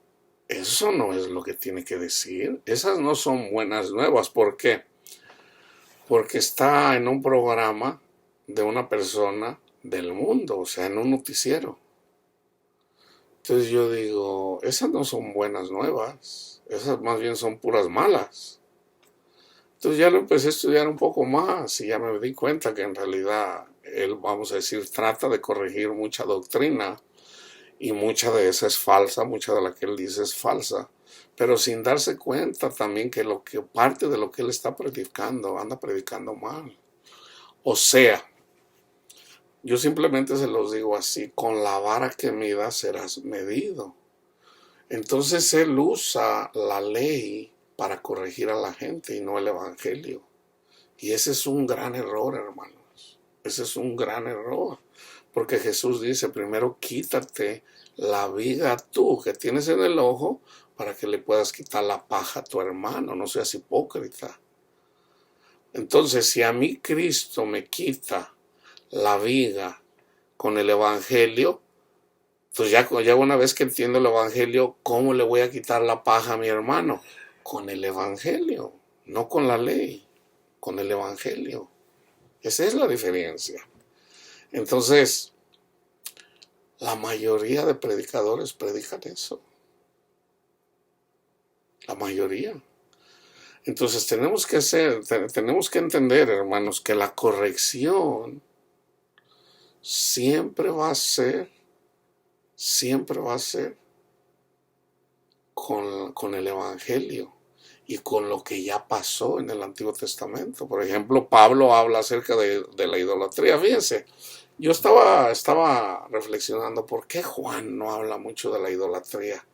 [SPEAKER 1] eso no es lo que tiene que decir. Esas no son buenas nuevas. ¿Por qué? Porque está en un programa de una persona del mundo, o sea, en un noticiero. Entonces yo digo, esas no son buenas nuevas, esas más bien son puras malas. Entonces ya lo empecé a estudiar un poco más y ya me di cuenta que en realidad él, vamos a decir, trata de corregir mucha doctrina y mucha de esa es falsa, mucha de la que él dice es falsa, pero sin darse cuenta también que parte de lo que él está predicando, anda predicando mal. O sea, yo simplemente se los digo así, con la vara que midas serás medido. Entonces él usa la ley para corregir a la gente y no el evangelio. Y ese es un gran error, hermanos. Ese es un gran error. Porque Jesús dice, primero quítate la viga tú que tienes en el ojo para que le puedas quitar la paja a tu hermano. No seas hipócrita. Entonces, si a mí Cristo me quita la viga con el evangelio, pues ya una vez que entiendo el evangelio, ¿cómo le voy a quitar la paja a mi hermano? Con el evangelio, no con la ley, con el evangelio. Esa es la diferencia. Entonces, la mayoría de predicadores predican eso. La mayoría. Entonces tenemos que entender, hermanos, que la corrección siempre va a ser con el evangelio y con lo que ya pasó en el Antiguo Testamento. Por ejemplo, Pablo habla acerca de la idolatría. Fíjense, yo estaba reflexionando, ¿por qué Juan no habla mucho de la idolatría?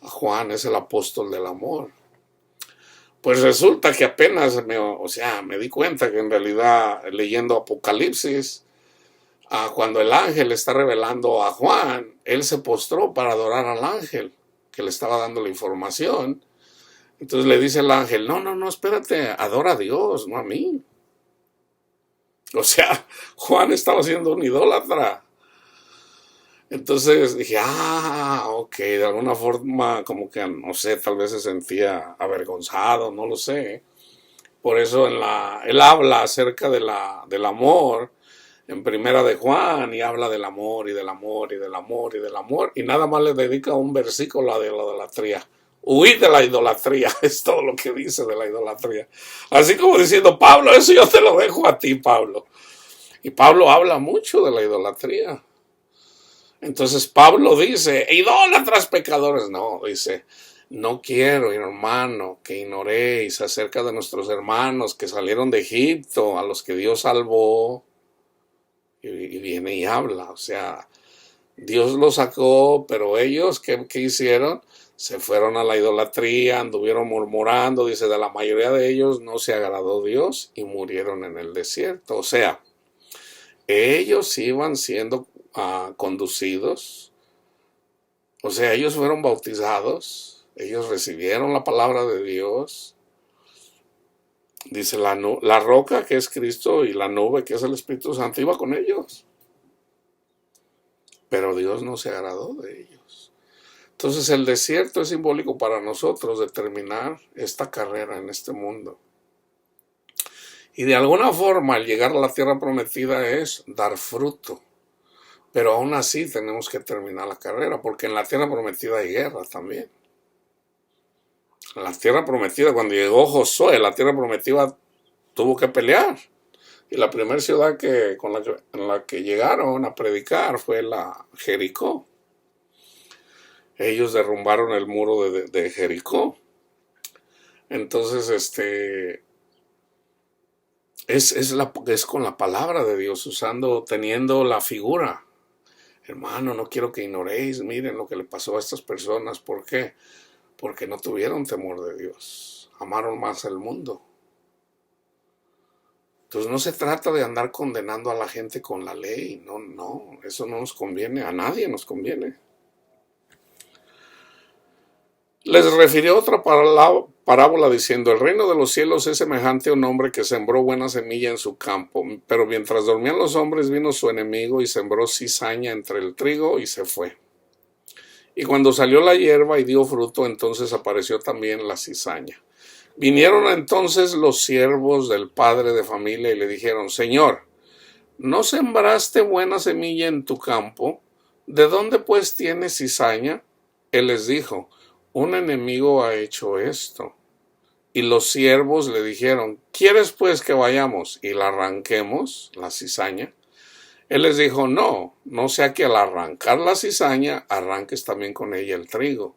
[SPEAKER 1] Juan es el apóstol del amor. Pues resulta que apenas me di cuenta que en realidad leyendo Apocalipsis, cuando el ángel está revelando a Juan, él se postró para adorar al ángel que le estaba dando la información. Entonces le dice el ángel, no, espérate, adora a Dios, no a mí. O sea, Juan estaba siendo un idólatra. Entonces dije, ok, de alguna forma como que, no sé, tal vez se sentía avergonzado, no lo sé. Por eso él habla acerca del amor en primera de Juan y habla del amor y del amor y del amor y del amor y nada más le dedica un versículo a la idolatría. Huir de la idolatría, es todo lo que dice de la idolatría. Así como diciendo, Pablo, eso yo te lo dejo a ti, Pablo. Y Pablo habla mucho de la idolatría. Entonces Pablo dice, idólatras pecadores, no, dice, No quiero, hermano, que ignoréis acerca de nuestros hermanos que salieron de Egipto, a los que Dios salvó. Y viene y habla, o sea, Dios los sacó, pero ellos, ¿qué hicieron? Se fueron a la idolatría, anduvieron murmurando, dice, de la mayoría de ellos no se agradó Dios y murieron en el desierto. O sea, ellos iban siendo conducidos, o sea, ellos fueron bautizados, ellos recibieron la palabra de Dios. Dice, la roca que es Cristo y la nube que es el Espíritu Santo iba con ellos. Pero Dios no se agradó de ellos. Entonces el desierto es simbólico para nosotros de terminar esta carrera en este mundo. Y de alguna forma el llegar a la tierra prometida es dar fruto. Pero aún así tenemos que terminar la carrera, porque en la tierra prometida hay guerra también. En la tierra prometida, cuando llegó Josué, la tierra prometida tuvo que pelear. Y la primera ciudad en la que llegaron a predicar fue la Jericó. Ellos derrumbaron el muro de Jericó. Entonces, es con la palabra de Dios, teniendo la figura. Hermano, no quiero que ignoréis, miren lo que le pasó a estas personas. ¿Por qué? Porque no tuvieron temor de Dios. Amaron más el mundo. Entonces no se trata de andar condenando a la gente con la ley. No, eso no nos conviene, a nadie nos conviene. Les refirió otra parábola diciendo, el reino de los cielos es semejante a un hombre que sembró buena semilla en su campo, pero mientras dormían los hombres vino su enemigo y sembró cizaña entre el trigo y se fue. Y cuando salió la hierba y dio fruto, entonces apareció también la cizaña. Vinieron entonces los siervos del padre de familia y le dijeron, Señor, ¿no sembraste buena semilla en tu campo? ¿De dónde pues tienes cizaña? Él les dijo, un enemigo ha hecho esto. Y los siervos le dijeron, ¿quieres pues que vayamos y la arranquemos, la cizaña? Él les dijo, no sea que al arrancar la cizaña, arranques también con ella el trigo.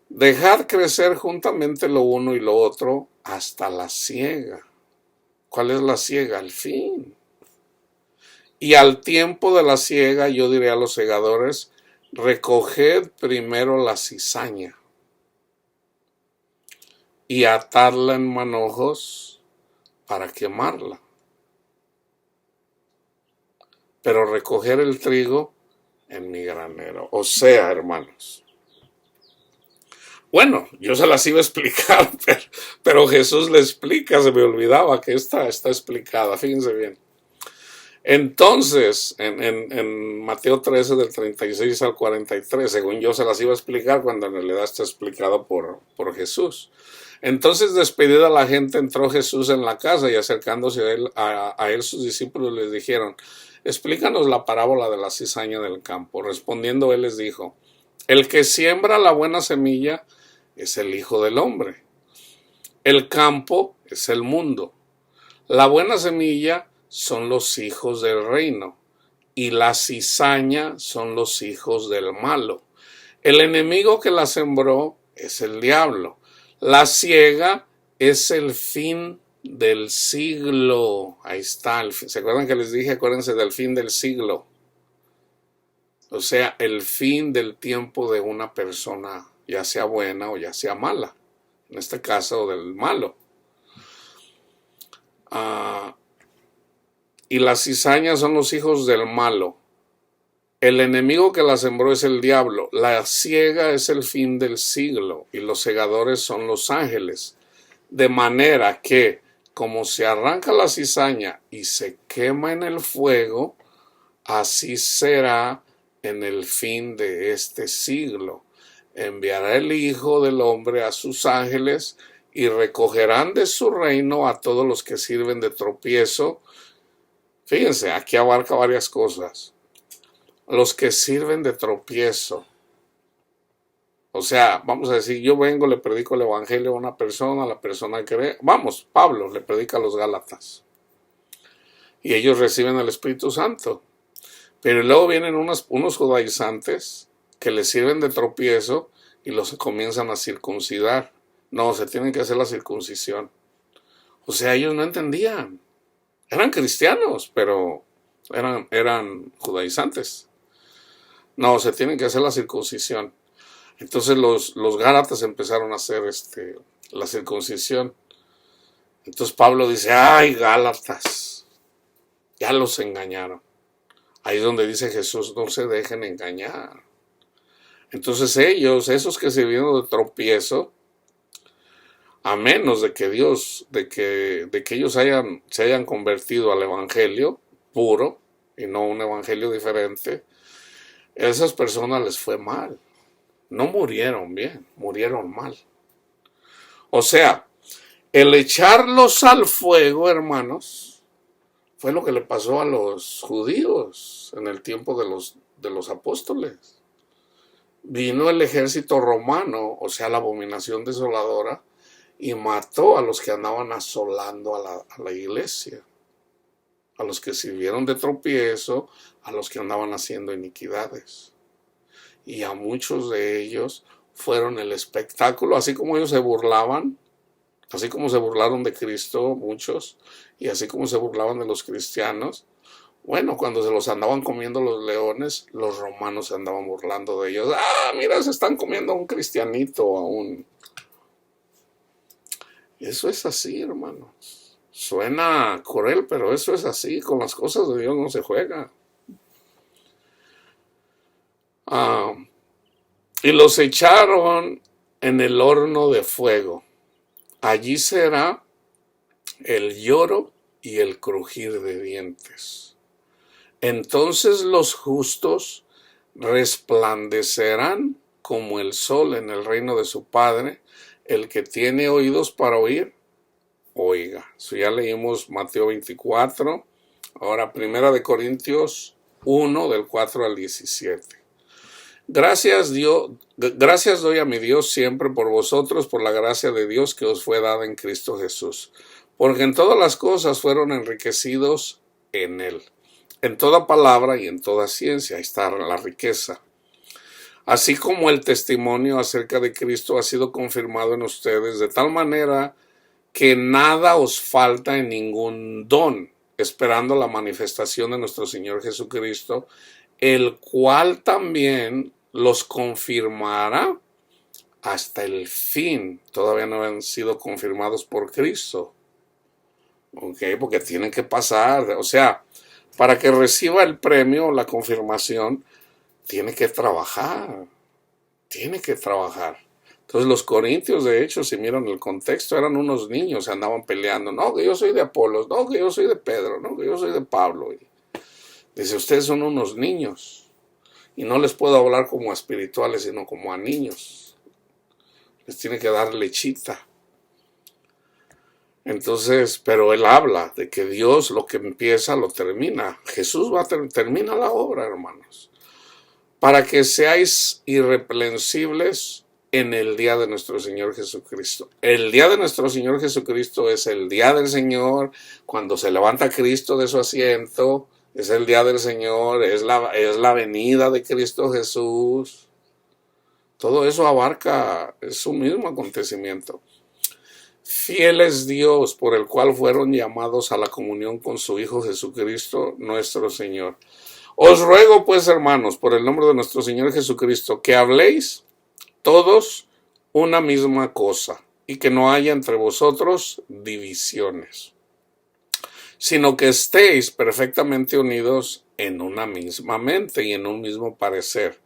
[SPEAKER 1] Dejad crecer juntamente lo uno y lo otro hasta la siega. ¿Cuál es la siega? El fin. Y al tiempo de la siega yo diré a los segadores, recoged primero la cizaña y atadla en manojos para quemarla. Pero recoger el trigo en mi granero. O sea, hermanos. Bueno, yo se las iba a explicar, pero Jesús le explica, se me olvidaba que esta está explicada, fíjense bien. Entonces, en Mateo 13, del 36 al 43, según yo se las iba a explicar, cuando en realidad está explicado por Jesús. Entonces, despedida la gente, entró Jesús en la casa y acercándose a él sus discípulos les dijeron, explícanos la parábola de la cizaña del campo. Respondiendo él les dijo, el que siembra la buena semilla es el Hijo del Hombre. El campo es el mundo. La buena semilla son los hijos del reino y la cizaña son los hijos del malo. El enemigo que la sembró es el diablo. La siega es el fin del siglo. Ahí está. ¿Se acuerdan que les dije? Acuérdense del fin del siglo. O sea, el fin del tiempo de una persona, ya sea buena o ya sea mala. En este caso, del malo. Y las cizañas son los hijos del malo. El enemigo que la sembró es el diablo. La siega es el fin del siglo y los segadores son los ángeles. De manera que, como se arranca la cizaña y se quema en el fuego, así será en el fin de este siglo. Enviará el Hijo del Hombre a sus ángeles y recogerán de su reino a todos los que sirven de tropiezo. Fíjense, aquí abarca varias cosas. Los que sirven de tropiezo. O sea, vamos a decir, yo vengo, le predico el evangelio a una persona, la persona cree. Vamos, Pablo le predica a los Gálatas. Y ellos reciben el Espíritu Santo. Pero luego vienen unos judaizantes que les sirven de tropiezo y los comienzan a circuncidar. No, se tienen que hacer la circuncisión. O sea, ellos no entendían. Eran cristianos, pero eran judaizantes. No, se tienen que hacer la circuncisión. Entonces los gálatas empezaron a hacer la circuncisión. Entonces Pablo dice, ay, gálatas, ya los engañaron. Ahí es donde dice Jesús, no se dejen engañar. Entonces ellos, esos que sirvieron de tropiezo, a menos de que ellos se hayan convertido al evangelio puro y no un evangelio diferente, a esas personas les fue mal. No murieron bien, murieron mal. O sea, el echarlos al fuego, hermanos, fue lo que le pasó a los judíos en el tiempo de los apóstoles. Vino el ejército romano, o sea, la abominación desoladora, y mató a los que andaban asolando a la iglesia, a los que sirvieron de tropiezo, a los que andaban haciendo iniquidades. Y a muchos de ellos fueron el espectáculo, así como ellos se burlaban, así como se burlaron de Cristo muchos, y así como se burlaban de los cristianos. Bueno, cuando se los andaban comiendo los leones, los romanos se andaban burlando de ellos. Ah, mira, se están comiendo a un cristianito aún. Eso es así, hermanos. Suena cruel, pero eso es así. Con las cosas de Dios no se juega. Y los echaron en el horno de fuego. Allí será el lloro y el crujir de dientes. Entonces los justos resplandecerán como el sol en el reino de su Padre. El que tiene oídos para oír, oiga. So ya leímos Mateo 24, ahora 1 Corintios 1, del 4 al 17. Gracias doy a mi Dios siempre por vosotros, por la gracia de Dios que os fue dada en Cristo Jesús, porque en todas las cosas fueron enriquecidos en Él, en toda palabra y en toda ciencia. Ahí está la riqueza. Así como el testimonio acerca de Cristo ha sido confirmado en ustedes, de tal manera que nada os falta en ningún don, esperando la manifestación de nuestro Señor Jesucristo, el cual también los confirmará hasta el fin. Todavía no han sido confirmados por Cristo. Porque tienen que pasar. O sea, para que reciba el premio, la confirmación, tiene que trabajar. Tiene que trabajar. Entonces los corintios, de hecho, si miran el contexto, eran unos niños, se andaban peleando. No, que yo soy de Apolos. No, que yo soy de Pedro. No, que yo soy de Pablo. Dice, ustedes son unos niños. Y no les puedo hablar como a espirituales, sino como a niños. Les tiene que dar lechita. Entonces, pero él habla de que Dios lo que empieza lo termina. Jesús termina la obra, hermanos. Para que seáis irreprensibles en el día de nuestro Señor Jesucristo. El día de nuestro Señor Jesucristo es el día del Señor, cuando se levanta Cristo de su asiento, es el día del Señor, es la venida de Cristo Jesús. Todo eso abarca, es un mismo acontecimiento. Fiel es Dios, por el cual fueron llamados a la comunión con su Hijo Jesucristo, nuestro Señor. Os ruego pues, hermanos, por el nombre de nuestro Señor Jesucristo, que habléis todos una misma cosa, y que no haya entre vosotros divisiones, sino que estéis perfectamente unidos en una misma mente y en un mismo parecer.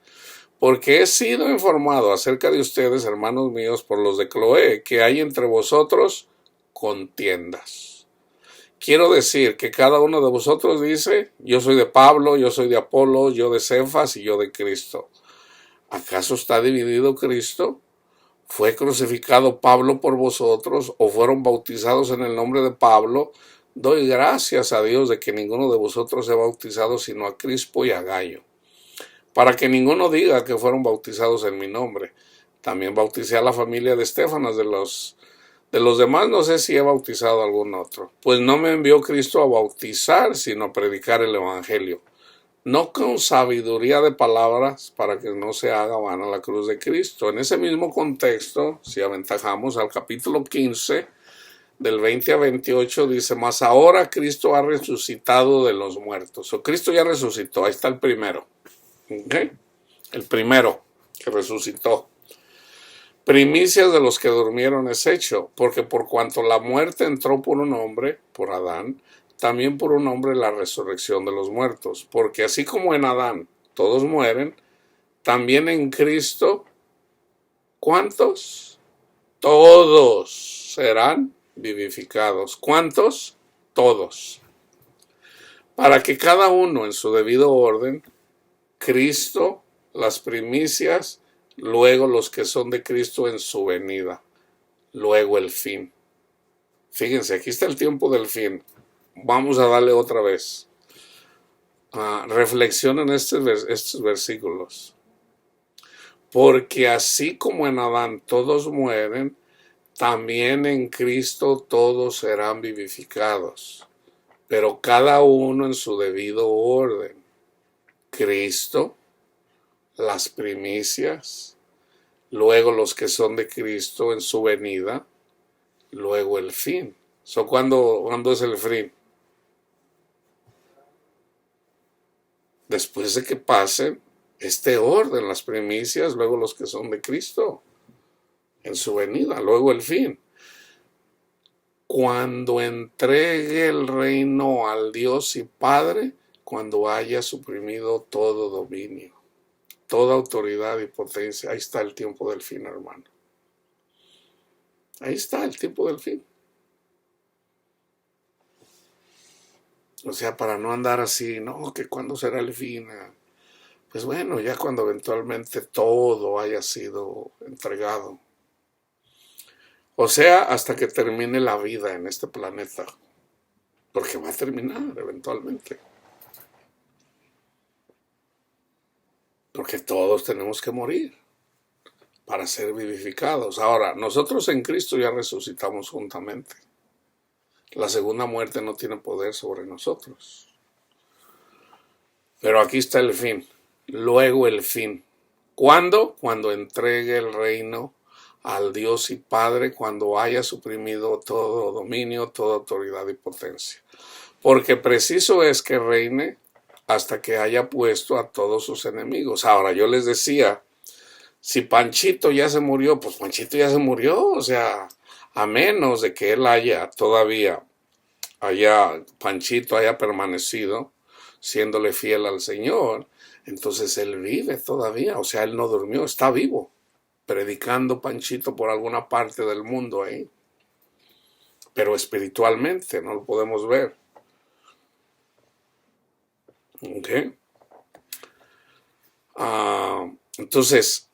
[SPEAKER 1] Porque he sido informado acerca de ustedes, hermanos míos, por los de Cloé, que hay entre vosotros contiendas. Quiero decir que cada uno de vosotros dice, yo soy de Pablo, yo soy de Apolo, yo de Cefas y yo de Cristo. ¿Acaso está dividido Cristo? ¿Fue crucificado Pablo por vosotros o fueron bautizados en el nombre de Pablo? Doy gracias a Dios de que ninguno de vosotros sea bautizado sino a Crispo y a Gayo, para que ninguno diga que fueron bautizados en mi nombre. También bauticé a la familia de Estéfanas. De los demás no sé si he bautizado a algún otro, pues no me envió Cristo a bautizar, sino a predicar el evangelio, no con sabiduría de palabras para que no se haga vana la cruz de Cristo. En ese mismo contexto, si aventajamos al capítulo 15, del 20 a 28, dice, mas ahora Cristo ha resucitado de los muertos. O Cristo ya resucitó, ahí está el primero. ¿Okay? El primero que resucitó. Primicias de los que durmieron es hecho, porque por cuanto la muerte entró por un hombre, por Adán, también por un hombre la resurrección de los muertos. Porque así como en Adán todos mueren, también en Cristo, ¿cuántos? Todos serán vivificados. ¿Cuántos? Todos. Para que cada uno en su debido orden, Cristo, las primicias, luego los que son de Cristo en su venida, luego el fin. Fíjense, aquí está el tiempo del fin. Vamos a darle otra vez. Reflexionen estos versículos. Porque así como en Adán todos mueren, también en Cristo todos serán vivificados, pero cada uno en su debido orden. Cristo, las primicias, luego los que son de Cristo en su venida, luego el fin. ¿Cuándo es el fin? Después de que pasen este orden, las primicias, luego los que son de Cristo en su venida, luego el fin. Cuando entregue el reino al Dios y Padre, cuando haya suprimido todo dominio, toda autoridad y potencia. Ahí está el tiempo del fin, hermano. Ahí está el tiempo del fin. O sea, para no andar así, no, que cuándo será el fin. Pues bueno, ya cuando eventualmente todo haya sido entregado. O sea, hasta que termine la vida en este planeta. Porque va a terminar eventualmente. Porque todos tenemos que morir para ser vivificados. Ahora, nosotros en Cristo ya resucitamos juntamente. La segunda muerte no tiene poder sobre nosotros. Pero aquí está el fin. Luego el fin. ¿Cuándo? Cuando entregue el reino al Dios y Padre, cuando haya suprimido todo dominio, toda autoridad y potencia. Porque preciso es que reine hasta que haya puesto a todos sus enemigos. Ahora, yo les decía, si Panchito ya se murió, pues Panchito ya se murió. O sea, a menos de que él Panchito haya permanecido siéndole fiel al Señor, entonces él vive todavía. O sea, él no durmió, está vivo, predicando Panchito por alguna parte del mundo ahí. Pero espiritualmente no lo podemos ver. ¿Ok? Entonces,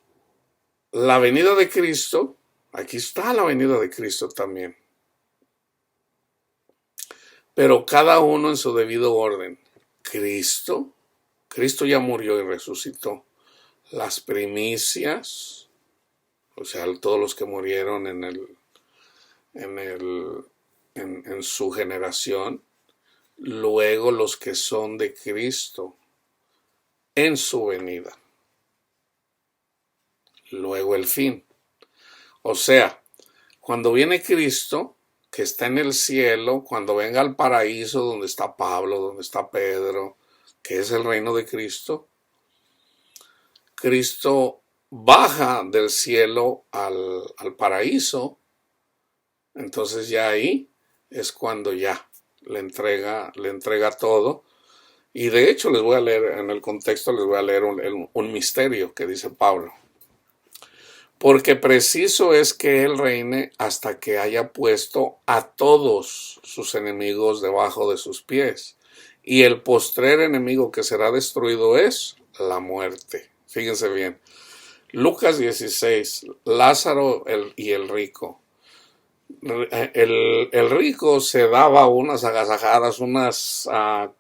[SPEAKER 1] la venida de Cristo, aquí está la venida de Cristo también. Pero cada uno en su debido orden. Cristo ya murió y resucitó. Las primicias, o sea, todos los que murieron en su generación, luego los que son de Cristo en su venida, luego el fin. O sea, cuando viene Cristo, que está en el cielo, cuando venga al paraíso donde está Pablo, donde está Pedro, que es el reino de Cristo, Cristo baja del cielo al paraíso. Entonces ya ahí es cuando ya le entrega todo. Y de hecho les voy a leer, en el contexto les voy a leer un misterio que dice Pablo. Porque preciso es que él reine hasta que haya puesto a todos sus enemigos debajo de sus pies. Y el postrer enemigo que será destruido es la muerte. Fíjense bien. Lucas 16, Lázaro y el rico. El rico se daba unas agasajadas,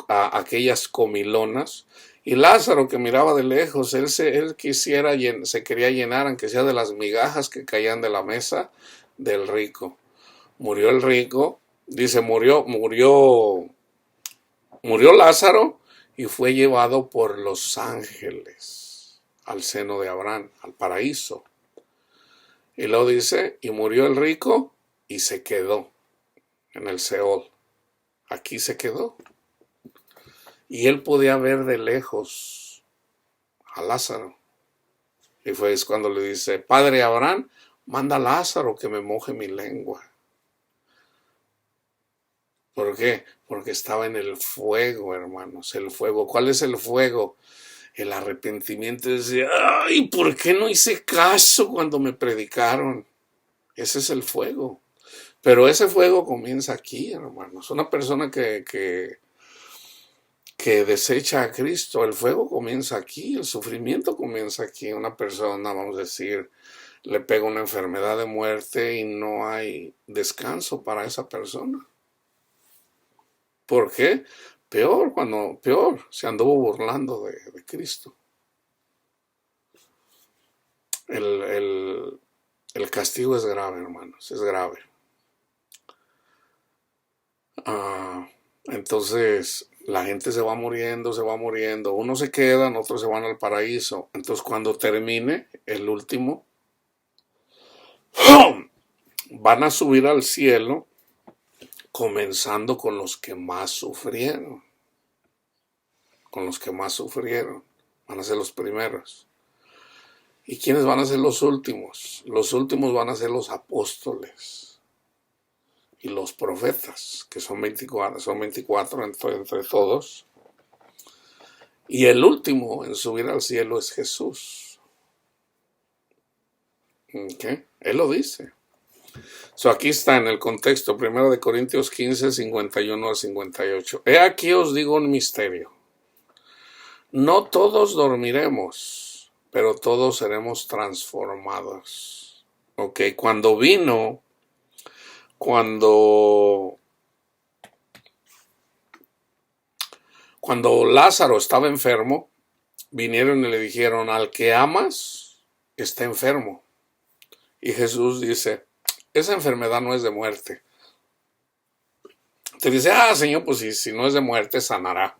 [SPEAKER 1] aquellas comilonas, y Lázaro, que miraba de lejos, él se quería llenar, aunque sea de las migajas que caían de la mesa del rico. Murió el rico, dice, murió Lázaro, y fue llevado por los ángeles al seno de Abraham, al paraíso. Y luego dice, y murió el rico y se quedó en el Seol. Aquí se quedó. Y él podía ver de lejos a Lázaro. Y fue cuando le dice, Padre Abraham, manda a Lázaro que me moje mi lengua. ¿Por qué? Porque estaba en el fuego, hermanos, el fuego. ¿Cuál es el fuego? El arrepentimiento. Decía, ay, ¿por qué no hice caso cuando me predicaron? Ese es el fuego. Pero ese fuego comienza aquí, hermanos. Una persona que desecha a Cristo, el fuego comienza aquí, el sufrimiento comienza aquí. Una persona, vamos a decir, le pega una enfermedad de muerte y no hay descanso para esa persona. ¿Por qué? Peor se anduvo burlando de Cristo. El castigo es grave, hermanos, es grave. Entonces la gente se va muriendo, unos se quedan, otros se van al paraíso. Entonces cuando termine el último, van a subir al cielo, comenzando con los que más sufrieron. Con los que más sufrieron. Van a ser los primeros. ¿Y quiénes van a ser los últimos? Los últimos van a ser los apóstoles y los profetas, que son 24 entre todos. Y el último en subir al cielo es Jesús. ¿Okay? Él lo dice. Aquí está en el contexto, 1 Corintios 15, 51 al 58. He aquí os digo un misterio. No todos dormiremos, pero todos seremos transformados. Ok, cuando Lázaro estaba enfermo, vinieron y le dijeron, al que amas está enfermo. Y Jesús dice, esa enfermedad no es de muerte. Te dice, Señor, pues si no es de muerte, sanará.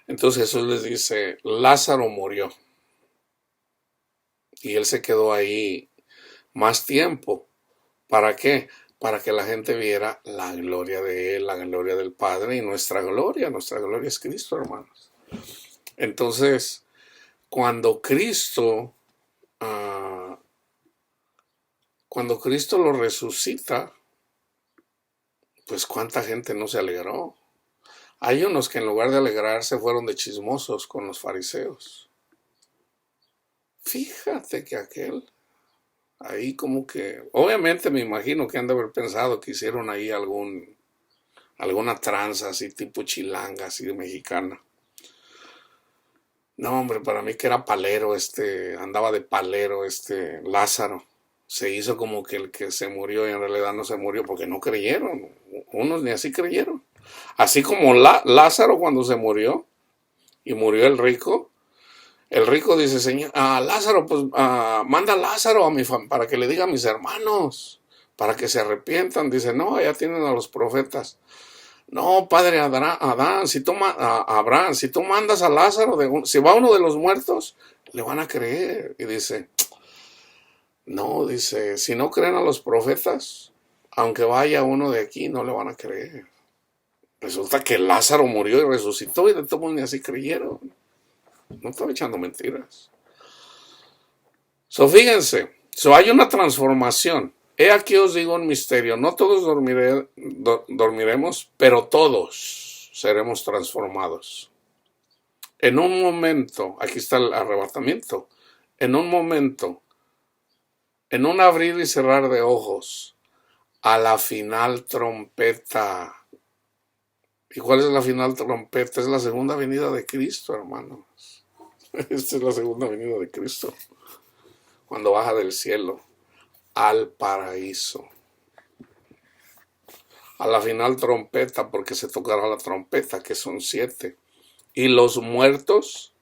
[SPEAKER 1] Entonces Jesús les dice, Lázaro murió. Y él se quedó ahí más tiempo. ¿Para qué? Para que la gente viera la gloria de él, la gloria del Padre y nuestra gloria es Cristo, hermanos. Entonces, cuando Cristo lo resucita, pues cuánta gente no se alegró. Hay unos que en lugar de alegrarse fueron de chismosos con los fariseos. Fíjate que ahí como que, obviamente me imagino que han de haber pensado que hicieron ahí alguna tranza así tipo chilanga, así de mexicana. No, hombre, para mí que era palero andaba de palero Lázaro. Se hizo como que el que se murió y en realidad no se murió porque no creyeron. Unos ni así creyeron. Así como Lázaro cuando se murió y murió el rico dice, Señor, Lázaro, pues manda a Lázaro para que le diga a mis hermanos, para que se arrepientan. Dice, no, ya tienen a los profetas. No, padre Abraham, si tú mandas a Lázaro, si va uno de los muertos, le van a creer. Y dice, no, si no creen a los profetas, aunque vaya uno de aquí, no le van a creer. Resulta que Lázaro murió y resucitó y de todos ni así creyeron. No estaba echando mentiras. Fíjense, hay una transformación. He aquí os digo un misterio. No todos dormiremos, pero todos seremos transformados. En un momento, aquí está el arrebatamiento. En un momento, en un abrir y cerrar de ojos, a la final trompeta. ¿Y cuál es la final trompeta? Es la segunda venida de Cristo, hermanos. Esta es la segunda venida de Cristo. Cuando baja del cielo al paraíso. A la final trompeta, porque se tocará la trompeta, que son 7. Y los muertos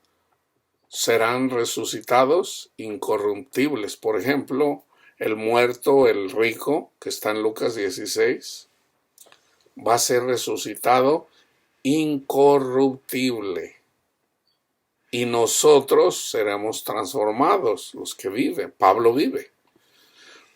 [SPEAKER 1] serán resucitados incorruptibles. Por ejemplo, el muerto, el rico, que está en Lucas 16, va a ser resucitado incorruptible. Y nosotros seremos transformados, los que viven. Pablo vive.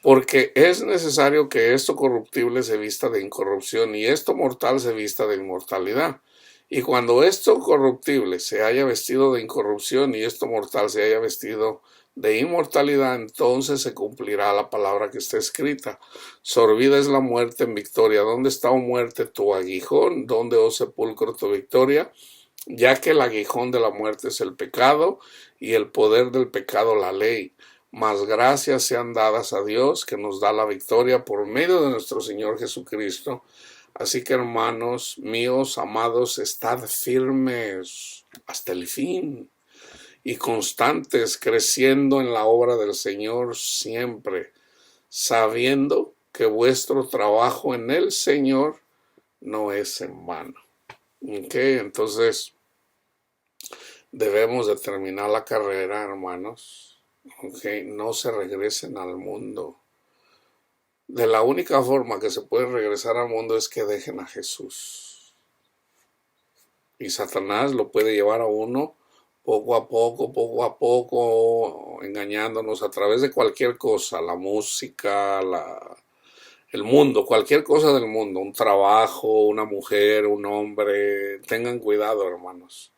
[SPEAKER 1] Porque es necesario que esto corruptible se vista de incorrupción y esto mortal se vista de inmortalidad. Y cuando esto corruptible se haya vestido de incorrupción y esto mortal se haya vestido de inmortalidad, entonces se cumplirá la palabra que está escrita. Sorbida es la muerte en victoria. ¿Dónde está, oh muerte, tu aguijón? ¿Dónde, oh sepulcro, tu victoria? Ya que el aguijón de la muerte es el pecado y el poder del pecado la ley. Mas gracias sean dadas a Dios que nos da la victoria por medio de nuestro Señor Jesucristo. Así que, hermanos míos, amados, estad firmes hasta el fin y constantes, creciendo en la obra del Señor siempre, sabiendo que vuestro trabajo en el Señor no es en vano. Entonces debemos de terminar la carrera, hermanos. No se regresen al mundo. De la única forma que se puede regresar al mundo es que dejen a Jesús. Y Satanás lo puede llevar a uno poco a poco, engañándonos a través de cualquier cosa, la música, el mundo, cualquier cosa del mundo, un trabajo, una mujer, un hombre. Tengan cuidado, hermanos.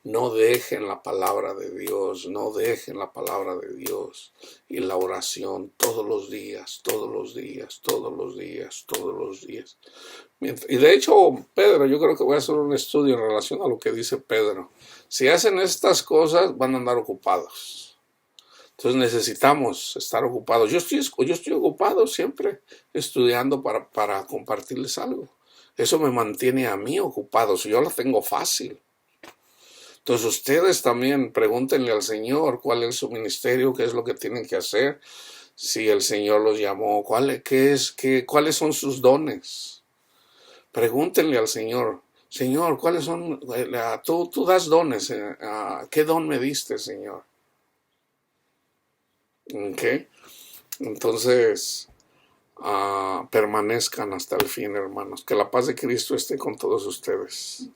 [SPEAKER 1] No dejen la palabra de Dios, no dejen la palabra de Dios y la oración todos los días, todos los días, todos los días, todos los días. Y de hecho, Pedro, yo creo que voy a hacer un estudio en relación a lo que dice Pedro. Si hacen estas cosas, van a andar ocupados. Entonces necesitamos estar ocupados. Yo estoy ocupado siempre estudiando para compartirles algo. Eso me mantiene a mí ocupado. Si yo lo tengo fácil. Entonces ustedes también pregúntenle al Señor cuál es su ministerio, qué es lo que tienen que hacer, si el Señor los llamó, cuáles son sus dones. Pregúntenle al Señor, Señor, ¿cuáles son? Tú das dones, ¿qué don me diste, Señor? Entonces, permanezcan hasta el fin, hermanos. Que la paz de Cristo esté con todos ustedes.